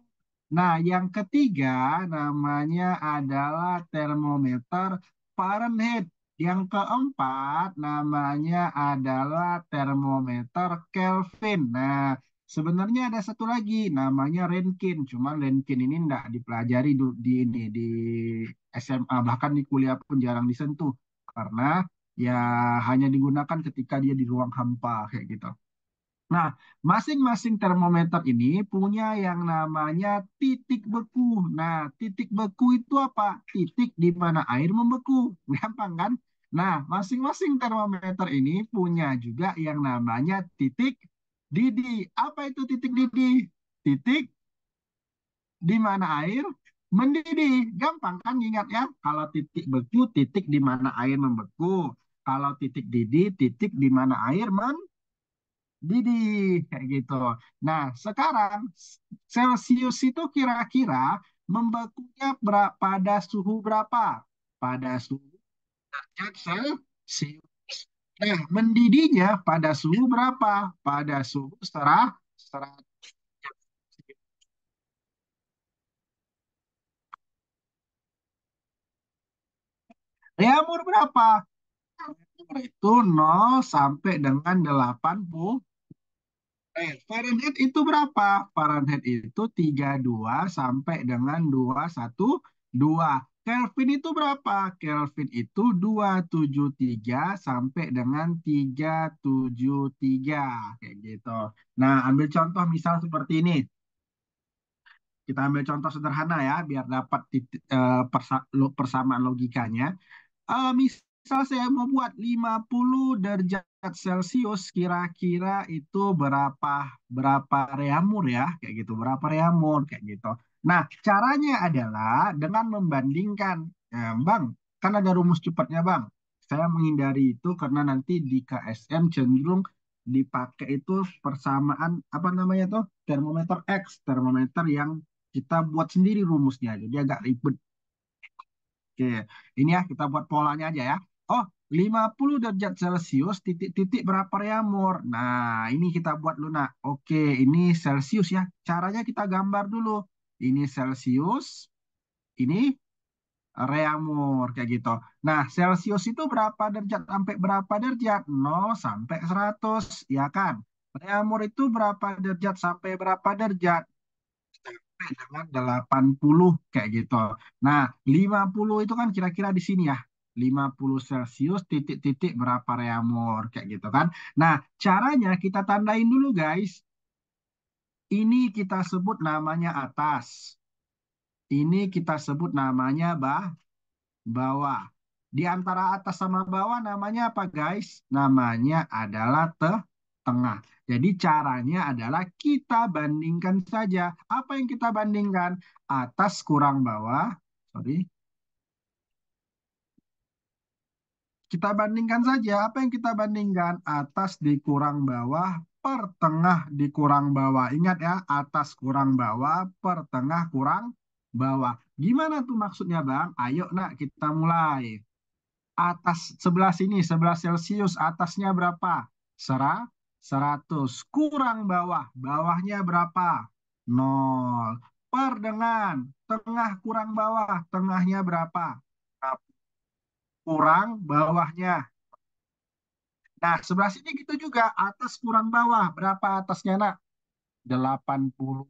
Nah, yang ketiga namanya adalah termometer Fahrenheit. Yang keempat namanya adalah termometer Kelvin. Nah, sebenarnya ada satu lagi namanya Röntgen. Cuman Röntgen ini enggak dipelajari di SMA, bahkan di kuliah pun jarang disentuh karena ya hanya digunakan ketika dia di ruang hampa kayak gitu. Nah, masing-masing termometer ini punya yang namanya titik beku. Nah, titik beku itu apa? Titik di mana air membeku. Gampang kan? Nah, masing-masing termometer ini punya juga yang namanya titik didih. Apa itu titik didih? Titik di mana air mendidih. Gampang kan ingat ya? Kalau titik beku, titik di mana air membeku. Kalau titik didih, titik di mana air mendidih kayak gitu. Nah, sekarang Celsius itu kira-kira membekunya pada suhu berapa? Pada suhu derajat Celsius. Nah, mendidihnya pada suhu berapa? Pada suhu 100. Reaumur berapa? Reaumur itu 0 sampai dengan 80. Fahrenheit itu berapa? Fahrenheit itu 32 sampai dengan 212. Kelvin itu berapa? Kelvin itu 273 sampai dengan 373. Kayak gitu. Nah, ambil contoh misal seperti ini. Kita ambil contoh sederhana ya, biar dapat persamaan logikanya. Misal saya mau buat 50 derajat Celcius, kira-kira itu berapa berapa reaumur ya, kayak gitu, berapa reaumur kayak gitu. Nah, caranya adalah dengan membandingkan. Bang, kan ada rumus cepatnya, Bang. Saya menghindari itu karena nanti di KSM cenderung dipakai itu persamaan apa namanya tuh termometer X, termometer yang kita buat sendiri rumusnya, jadi agak ribet. Oke, ini ya kita buat polanya aja ya. Oh, 50 derajat Celcius titik-titik berapa reaumur. Nah, ini kita buat lunak. Oke, ini Celcius ya. Caranya kita gambar dulu. Ini Celcius, ini reaumur kayak gitu. Nah, Celcius itu berapa derajat sampai berapa derajat? 0 sampai 100, ya kan? Reaumur itu berapa derajat sampai berapa derajat? Sampai dengan 80 kayak gitu. Nah, 50 itu kan kira-kira di sini ya. 50 Celcius titik-titik berapa reaumur kayak gitu kan. Nah, caranya kita tandain dulu guys. Ini kita sebut namanya atas. Ini kita sebut namanya bawah. Di antara atas sama bawah namanya apa guys? Namanya adalah tengah. Jadi caranya adalah kita bandingkan saja. Apa yang kita bandingkan? Atas kurang bawah. Sorry. Kita bandingkan saja. Apa yang kita bandingkan? Atas dikurang bawah per tengah dikurang bawah. Ingat ya, atas kurang bawah per tengah kurang bawah. Gimana tuh maksudnya Bang? Ayo nak kita mulai. Atas sebelah sini, 11 Celcius, atasnya berapa? 100. Kurang bawah. Bawahnya berapa? 0. Per dengan tengah kurang bawah. Tengahnya berapa? Kurang bawahnya. Nah, sebelah sini gitu juga. Atas kurang bawah. Berapa atasnya, nak? 80.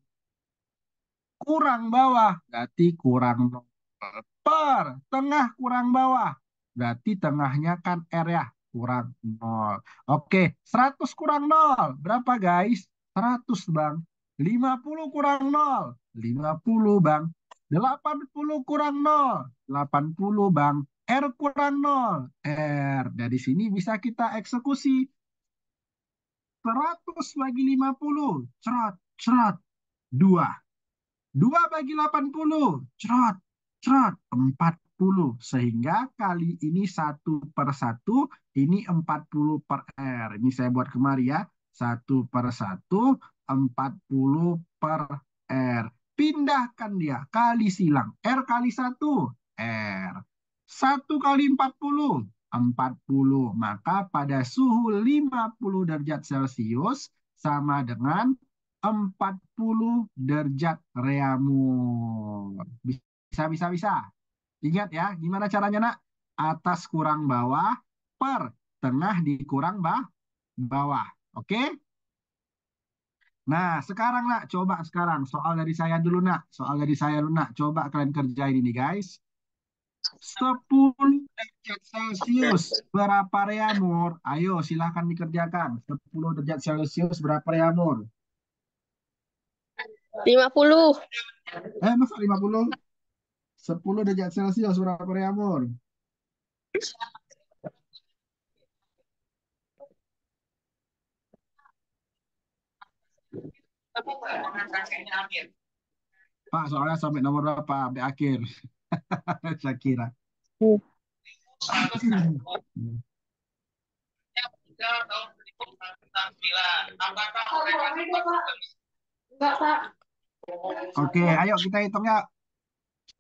Kurang bawah. Berarti kurang 0. Per tengah kurang bawah. Berarti tengahnya kan R ya. Kurang 0. Oke, 100 kurang 0. Berapa guys? 100 bang. 50 kurang 0. 50 bang. 80 kurang 0. 80 bang. R kurang 0. R. Dari sini bisa kita eksekusi. 100 bagi 50. Cerot, cerot. 2. 2 bagi 80. Cerot, cerot. 40. Sehingga kali ini 1/1. Ini 40 per R. Ini saya buat kemari ya. 1/1. 40 per R. Pindahkan dia. Kali silang. R kali 1. R. 1 kali 40. 40. Maka pada suhu 50 derajat Celcius sama dengan 40 derajat reaumur. Bisa. Ingat ya, gimana caranya nak? Atas kurang bawah, per tengah dikurang bawah. Oke? Nah, sekarang nak, coba sekarang. Soal dari saya dulu nak. Coba kalian kerjain ini guys. 10 derajat Celcius berapa reaumur? Ayo silahkan dikerjakan. 10 derajat Celcius berapa reaumur? 50. Masa 50? 10 derajat Celcius berapa reaumur? Pak, soalnya sampai nomor berapa? Sampai akhir. Saya kira. Oke, ayo kita hitung ya.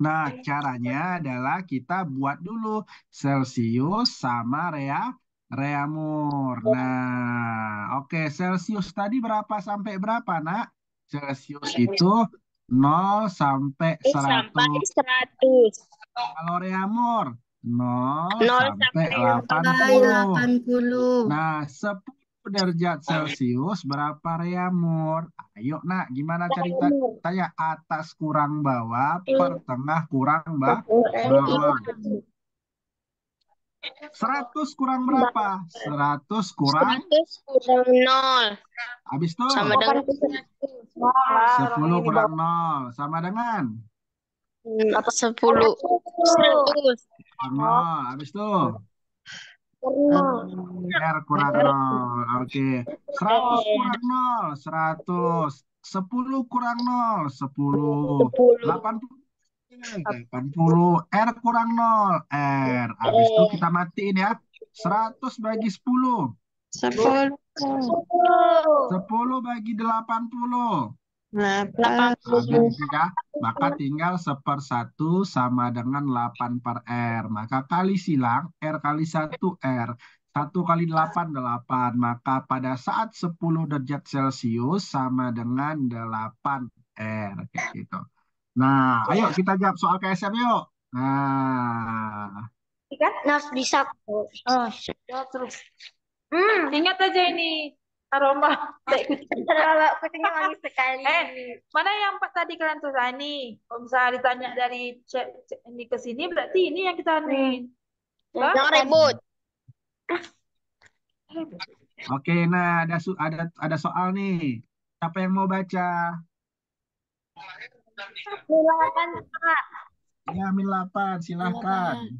Nah, caranya adalah kita buat dulu Celcius sama reaumur. Nah, oke, Celcius tadi berapa sampai berapa, nak? Celcius itu 0 sampai 100. Sampai 100. Kalau reaumur 0 0 sampai sampai 80. 80. Nah, 10 derajat Celcius berapa reaumur? Ayo nak, gimana ceritanya? Atas kurang bawah, per tengah kurang bawah. 100 kurang berapa? 100 kurang 100 kurang 0. habis tuh Sama dengan 10 kurang 0 sama dengan 10. 100. kurang 0. Habis tuh R kurang 0. Oke. 100 kurang 0. 100. 10 kurang 0. 10. 80. R kurang 0. R. Habis itu kita matiin ya. 100 bagi 10. 10. 10 bagi 80. 80. Ya, maka tinggal 1/1 sama dengan 8 per R. Maka kali silang R kali 1 R. 1 kali 8 8. Maka pada saat 10 derajat Celcius sama dengan 8 R. Kayak gitu. Nah, ayo kita jawab soal KSM yuk. Nah, Nas bisa. Jawab terus. Ingat aja ini aroma. Terlalu kucingnya manis sekali. Mana yang Pak tadi kalian tulis ini? Kalau misalnya ditanya dari ini ke sini, berarti ini yang kita nih. Yang ribut. oke, nah ada soal nih. Siapa yang mau baca? Silakan Pak. Ya, Min 8, silahkan.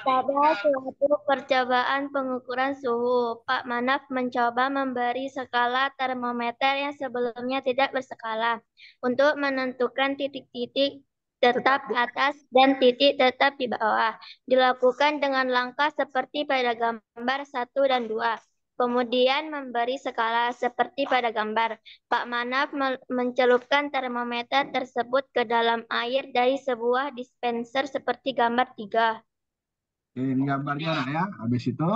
Pada suatu percobaan pengukuran suhu, Pak Manaf mencoba memberi skala termometer yang sebelumnya tidak berskala untuk menentukan titik-titik tetap atas dan titik tetap di bawah. Dilakukan dengan langkah seperti pada gambar 1 dan 2. Kemudian memberi skala seperti pada gambar. Pak Manaf mencelupkan termometer tersebut ke dalam air dari sebuah dispenser seperti gambar 3. Ini gambarnya nak ya. Habis itu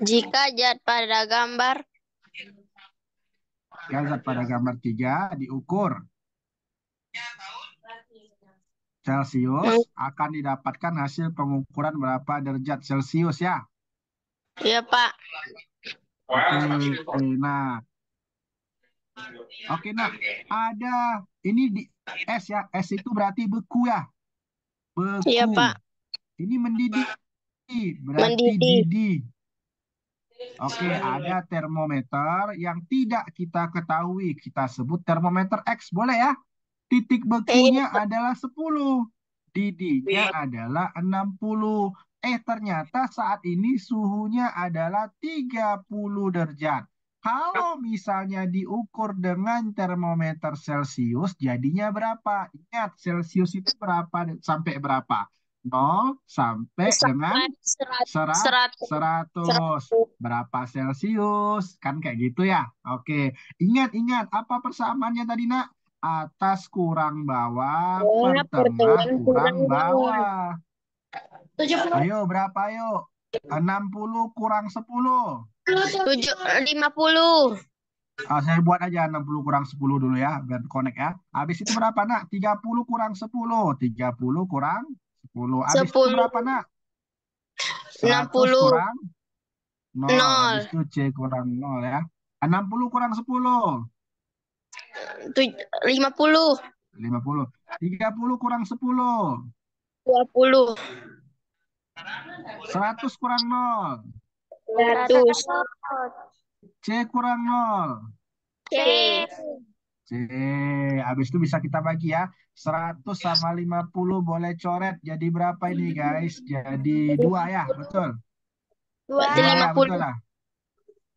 Jika zat pada gambar Zat pada gambar 3 diukur Celcius akan didapatkan hasil pengukuran berapa derajat Celcius ya. Iya, Pak. Oke, nah. Oke, nah. Ada ini di es ya. Es itu berarti beku ya. Beku. Iya, Pak. Ini mendidih. Berarti Mendidih. didih. Oke, ada termometer yang tidak kita ketahui. Kita sebut termometer X. Boleh ya? Titik bekunya adalah 10. Didihnya adalah 60. Ternyata saat ini suhunya adalah 30 derajat. Kalau misalnya diukur dengan termometer Celcius, jadinya berapa? Ingat, Celcius itu berapa sampai berapa? 0 sampai dengan 100. Berapa Celcius? Kan kayak gitu ya. Oke, ingat-ingat apa persamaannya tadi, Nak? Atas kurang bawah, per tengah kurang bawah. Ayo, berapa ayo? 60 kurang 10. 50. Saya buat aja 60 kurang 10 dulu ya, biar connect ya. Habis itu berapa, Nak? 30 kurang 10. 30 kurang 10. Habis itu berapa, Nak? 100 kurang 0. Habis itu C kurang 0 ya. 60 kurang 10. 50. 50. 30 kurang 10. 20. 100 kurang 0. 100. C kurang 0. C. Habis itu bisa kita bagi ya. 100 sama 50 boleh coret. Jadi berapa ini guys? Jadi 2 ya, betul? 2 ya, betul lah.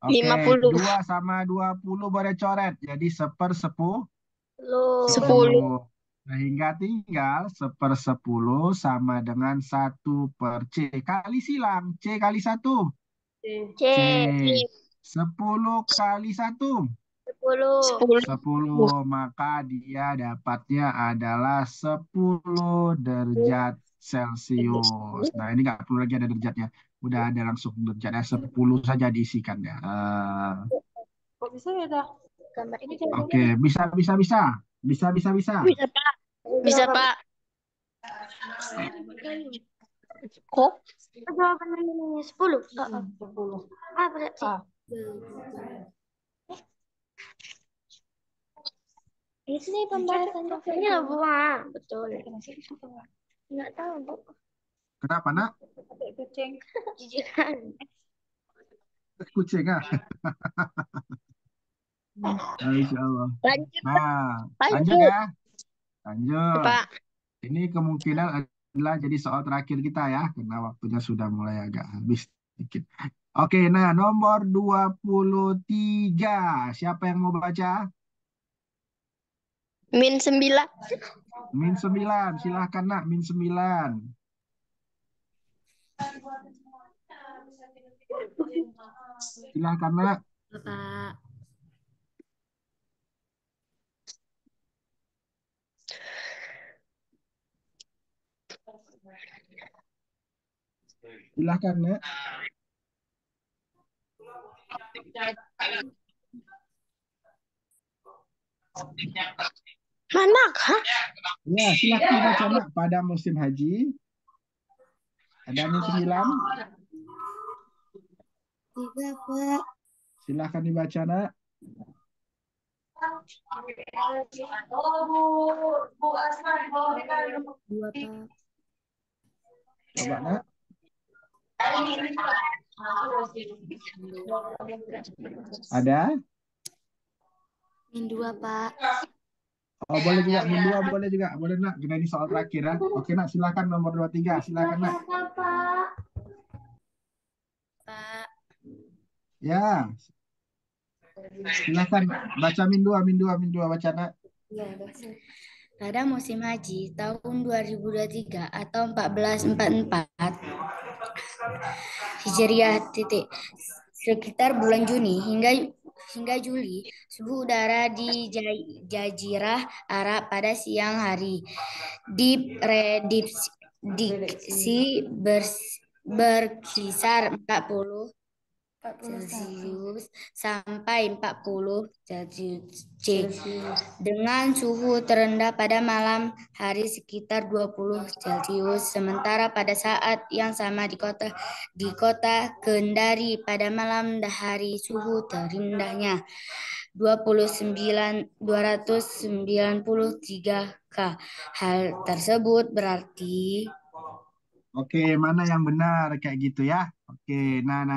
Oke, 2 sama 20 boleh coret. Jadi 1/10. 10. Sehingga tinggal 1/10 sama dengan 1/C. Kali silang. C kali 1. C. 10 kali 1. 10. Maka dia dapatnya adalah 10 derajat Celcius. Nah, ini nggak perlu lagi ada derajatnya. Udah ada langsung derajatnya. 10 saja diisikan ya. Kok bisa ya dah? Gambar ini Oke, bisa. Bisa. Bisa, Pak. Bisa, Pak. Kok? Jawaban ini 10. 10. Berarti. Ini pembahasannya ini loh, Bu. Betul. Enggak tahu, Bu. Kenapa, Nak? Kucing. Jijikan. Kucing ah. Insya Allah. Lanjut. Nah, lanjut ya. Lanjut. Pak. Ini kemungkinan adalah jadi soal terakhir kita ya, karena waktunya sudah mulai agak habis sedikit. Oke, nah nomor 23. Siapa yang mau baca? -9. -9. Silahkan, Nak. -9. Silahkan, Nak. Bapak. Silahkan, Nak. Mana, kah? Ya, silahkan dibaca, Nak. Pada musim haji. Ada -9. 3, Pak. Silahkan dibaca, Nak. 2, Pak. Coba, Nak. Ada? -2, Pak. Oh, boleh juga. -2 boleh juga. Boleh, Nak. Kita ini soal terakhir ya. Oke, Nak. Silahkan nomor 23. Silahkan, Nak. Pak. Ya. Silahkan baca -2 baca, Nak. Pada musim haji tahun 2023 atau 1444 Hijriah sekitar bulan Juni hingga Juli, suhu udara di Jazirah Arab pada siang hari diprediksi berkisar 40 Celcius sampai 40 Celcius C. Dengan suhu terendah pada malam hari sekitar 20 Celcius. Sementara pada saat yang sama di kota Kendari pada malam hari suhu terendahnya 293 K. Hal tersebut berarti Oke, mana yang benar kayak gitu ya? Oke, nah.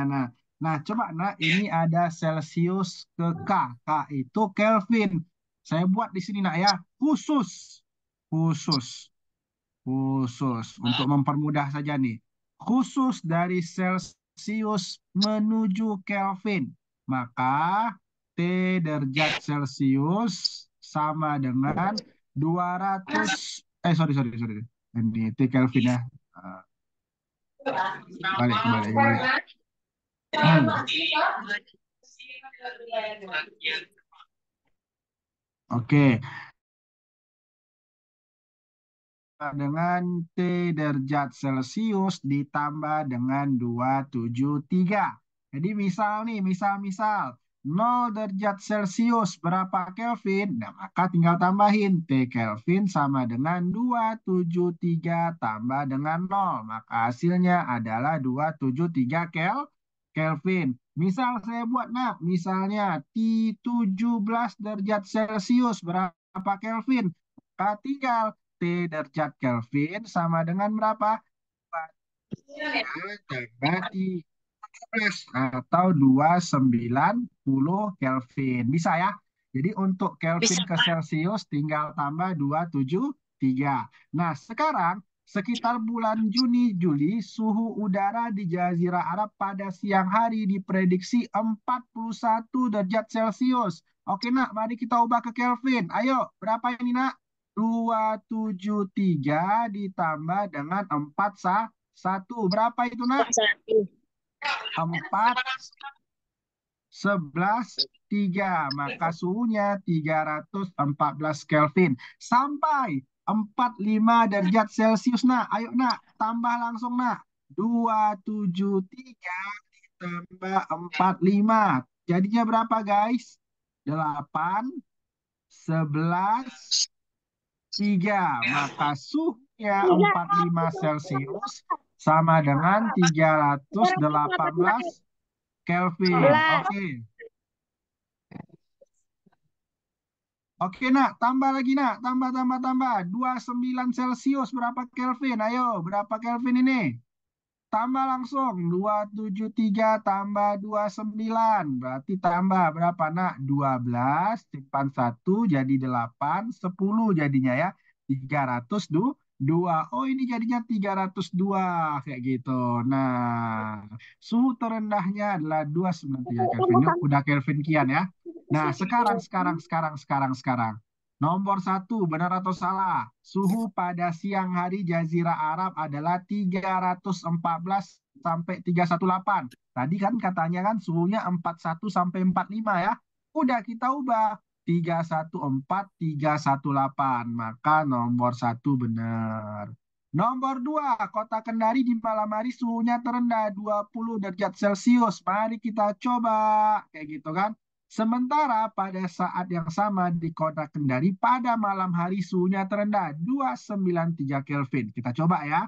Nah, coba ini ada Celsius ke K. K itu Kelvin. Saya buat di sini ya, khusus. Khusus. Untuk mempermudah saja nih. Khusus dari Celsius menuju Kelvin. Maka T derajat Celsius sama dengan 200 sorry. Ini T Kelvin ya. Balik. Oke. Dengan T derajat Celcius ditambah dengan 273. Jadi misal 0 derajat Celcius berapa Kelvin? Nah, maka tinggal tambahin T Kelvin sama dengan 273 tambah dengan 0. Maka hasilnya adalah 273 Kelvin. Misal saya buat misalnya T17 derajat Celcius berapa Kelvin? Maka tinggal T derajat Kelvin sama dengan berapa? 2 tambah 13 atau 290 Kelvin. Bisa ya? Jadi untuk Kelvin ke Celsius tinggal tambah 273. Nah, sekarang sekitar bulan Juni-Juli suhu udara di Jazirah Arab pada siang hari diprediksi 41 derajat Celcius. Oke, mari kita ubah ke Kelvin. Ayo, berapa ini, 273 ditambah dengan 41. Berapa itu, 4, 11, 3. Maka suhunya 314 Kelvin. Sampai 45 derajat Celcius, Ayo, tambah langsung, 273 ditambah 45. Jadinya berapa, guys? 8, 11, 3. Maka suhunya 45 Celcius sama dengan 318 Kelvin. Oke, tambah lagi, tambah. 29 Celcius berapa Kelvin? Ayo, berapa Kelvin ini? Tambah langsung, 273 tambah 29. Berarti tambah berapa, 12, simpan 1, jadi 8, 10 jadinya ya. 302. Oh, ini jadinya 302, kayak gitu. Nah, suhu terendahnya adalah 293 Kelvin. Ini udah Kelvin kian ya. Nah, sekarang. Nomor 1, benar atau salah? Suhu pada siang hari Jazirah Arab adalah 314 sampai 318. Tadi kan katanya kan suhunya 41 sampai 45 ya. Udah kita ubah 314, 318. Maka nomor 1 benar. Nomor 2, Kota Kendari di malam hari suhunya terendah 20 derajat Celcius. Mari kita coba. Kayak gitu kan. Sementara pada saat yang sama di Kota Kendari pada malam hari suhunya terendah 293 Kelvin. Kita coba ya.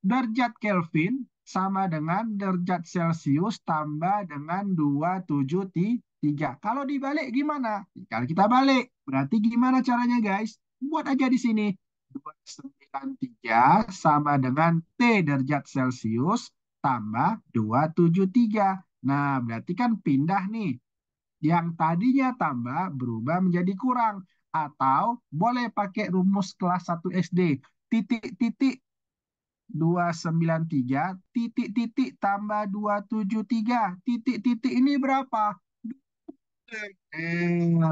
Derajat Kelvin sama dengan derajat Celcius tambah dengan 273. Kalau dibalik gimana? Kalau kita balik, berarti gimana caranya, guys? Buat aja di sini. 293 sama dengan T derajat Celcius tambah 273. Nah, berarti kan pindah nih. Yang tadinya tambah berubah menjadi kurang. Atau boleh pakai rumus kelas 1 SD. Titik-titik 293, titik-titik tambah 273. Titik-titik ini berapa?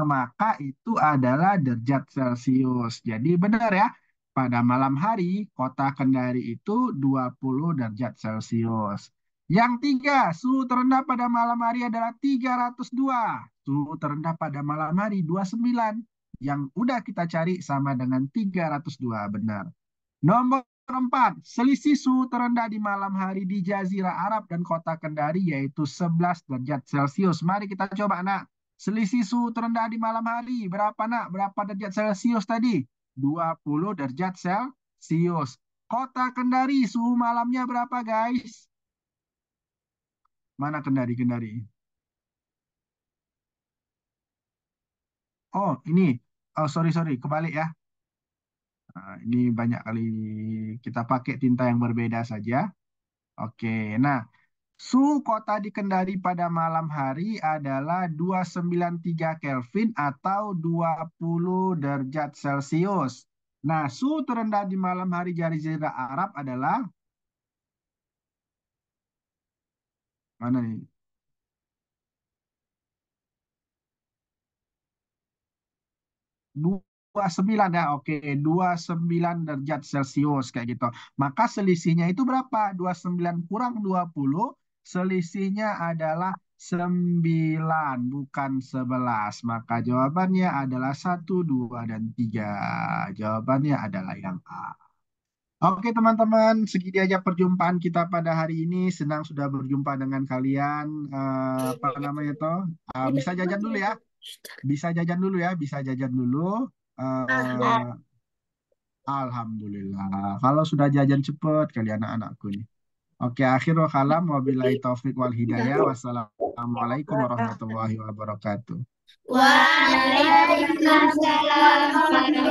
Maka itu adalah derajat Celcius. Jadi benar ya. Pada malam hari, Kota Kendari itu 20 derajat Celcius. Yang 3, suhu terendah pada malam hari adalah 302. Suhu terendah pada malam hari 29. Yang udah kita cari sama dengan 302, benar. Nomor 4, selisih suhu terendah di malam hari di Jazirah Arab dan kota Kendari yaitu 11 derajat Celcius. Mari kita coba, nak. Selisih suhu terendah di malam hari berapa, nak? Berapa derajat Celcius tadi? 20 derajat Celcius. Kota Kendari suhu malamnya berapa, guys? Mana Kendari? Oh, ini. Oh, sorry. Kebalik ya. Nah, ini banyak kali kita pakai tinta yang berbeda saja. Oke, nah. Suhu kota di Kendari pada malam hari adalah 293 Kelvin atau 20 derajat Celcius. Nah, suhu terendah di malam hari Jazirah Arab adalah mana nih? 29 ya, oke, 29 derajat Celcius kayak gitu. Maka selisihnya itu berapa? 29 kurang 20, selisihnya adalah 9, bukan 11. Maka jawabannya adalah 1, 2, dan 3. Jawabannya adalah yang A. Oke teman-teman, segini aja perjumpaan kita pada hari ini. Senang sudah berjumpa dengan kalian. Apa namanya toh? Bisa jajan dulu ya. Bisa jajan dulu. Alhamdulillah. Kalau sudah jajan cepet kalian anak-anakku nih. Oke, akhirul kalam. Wabillahi taufik wal hidayah. Wassalamualaikum warahmatullahi wabarakatuh. Waalaikumsalam.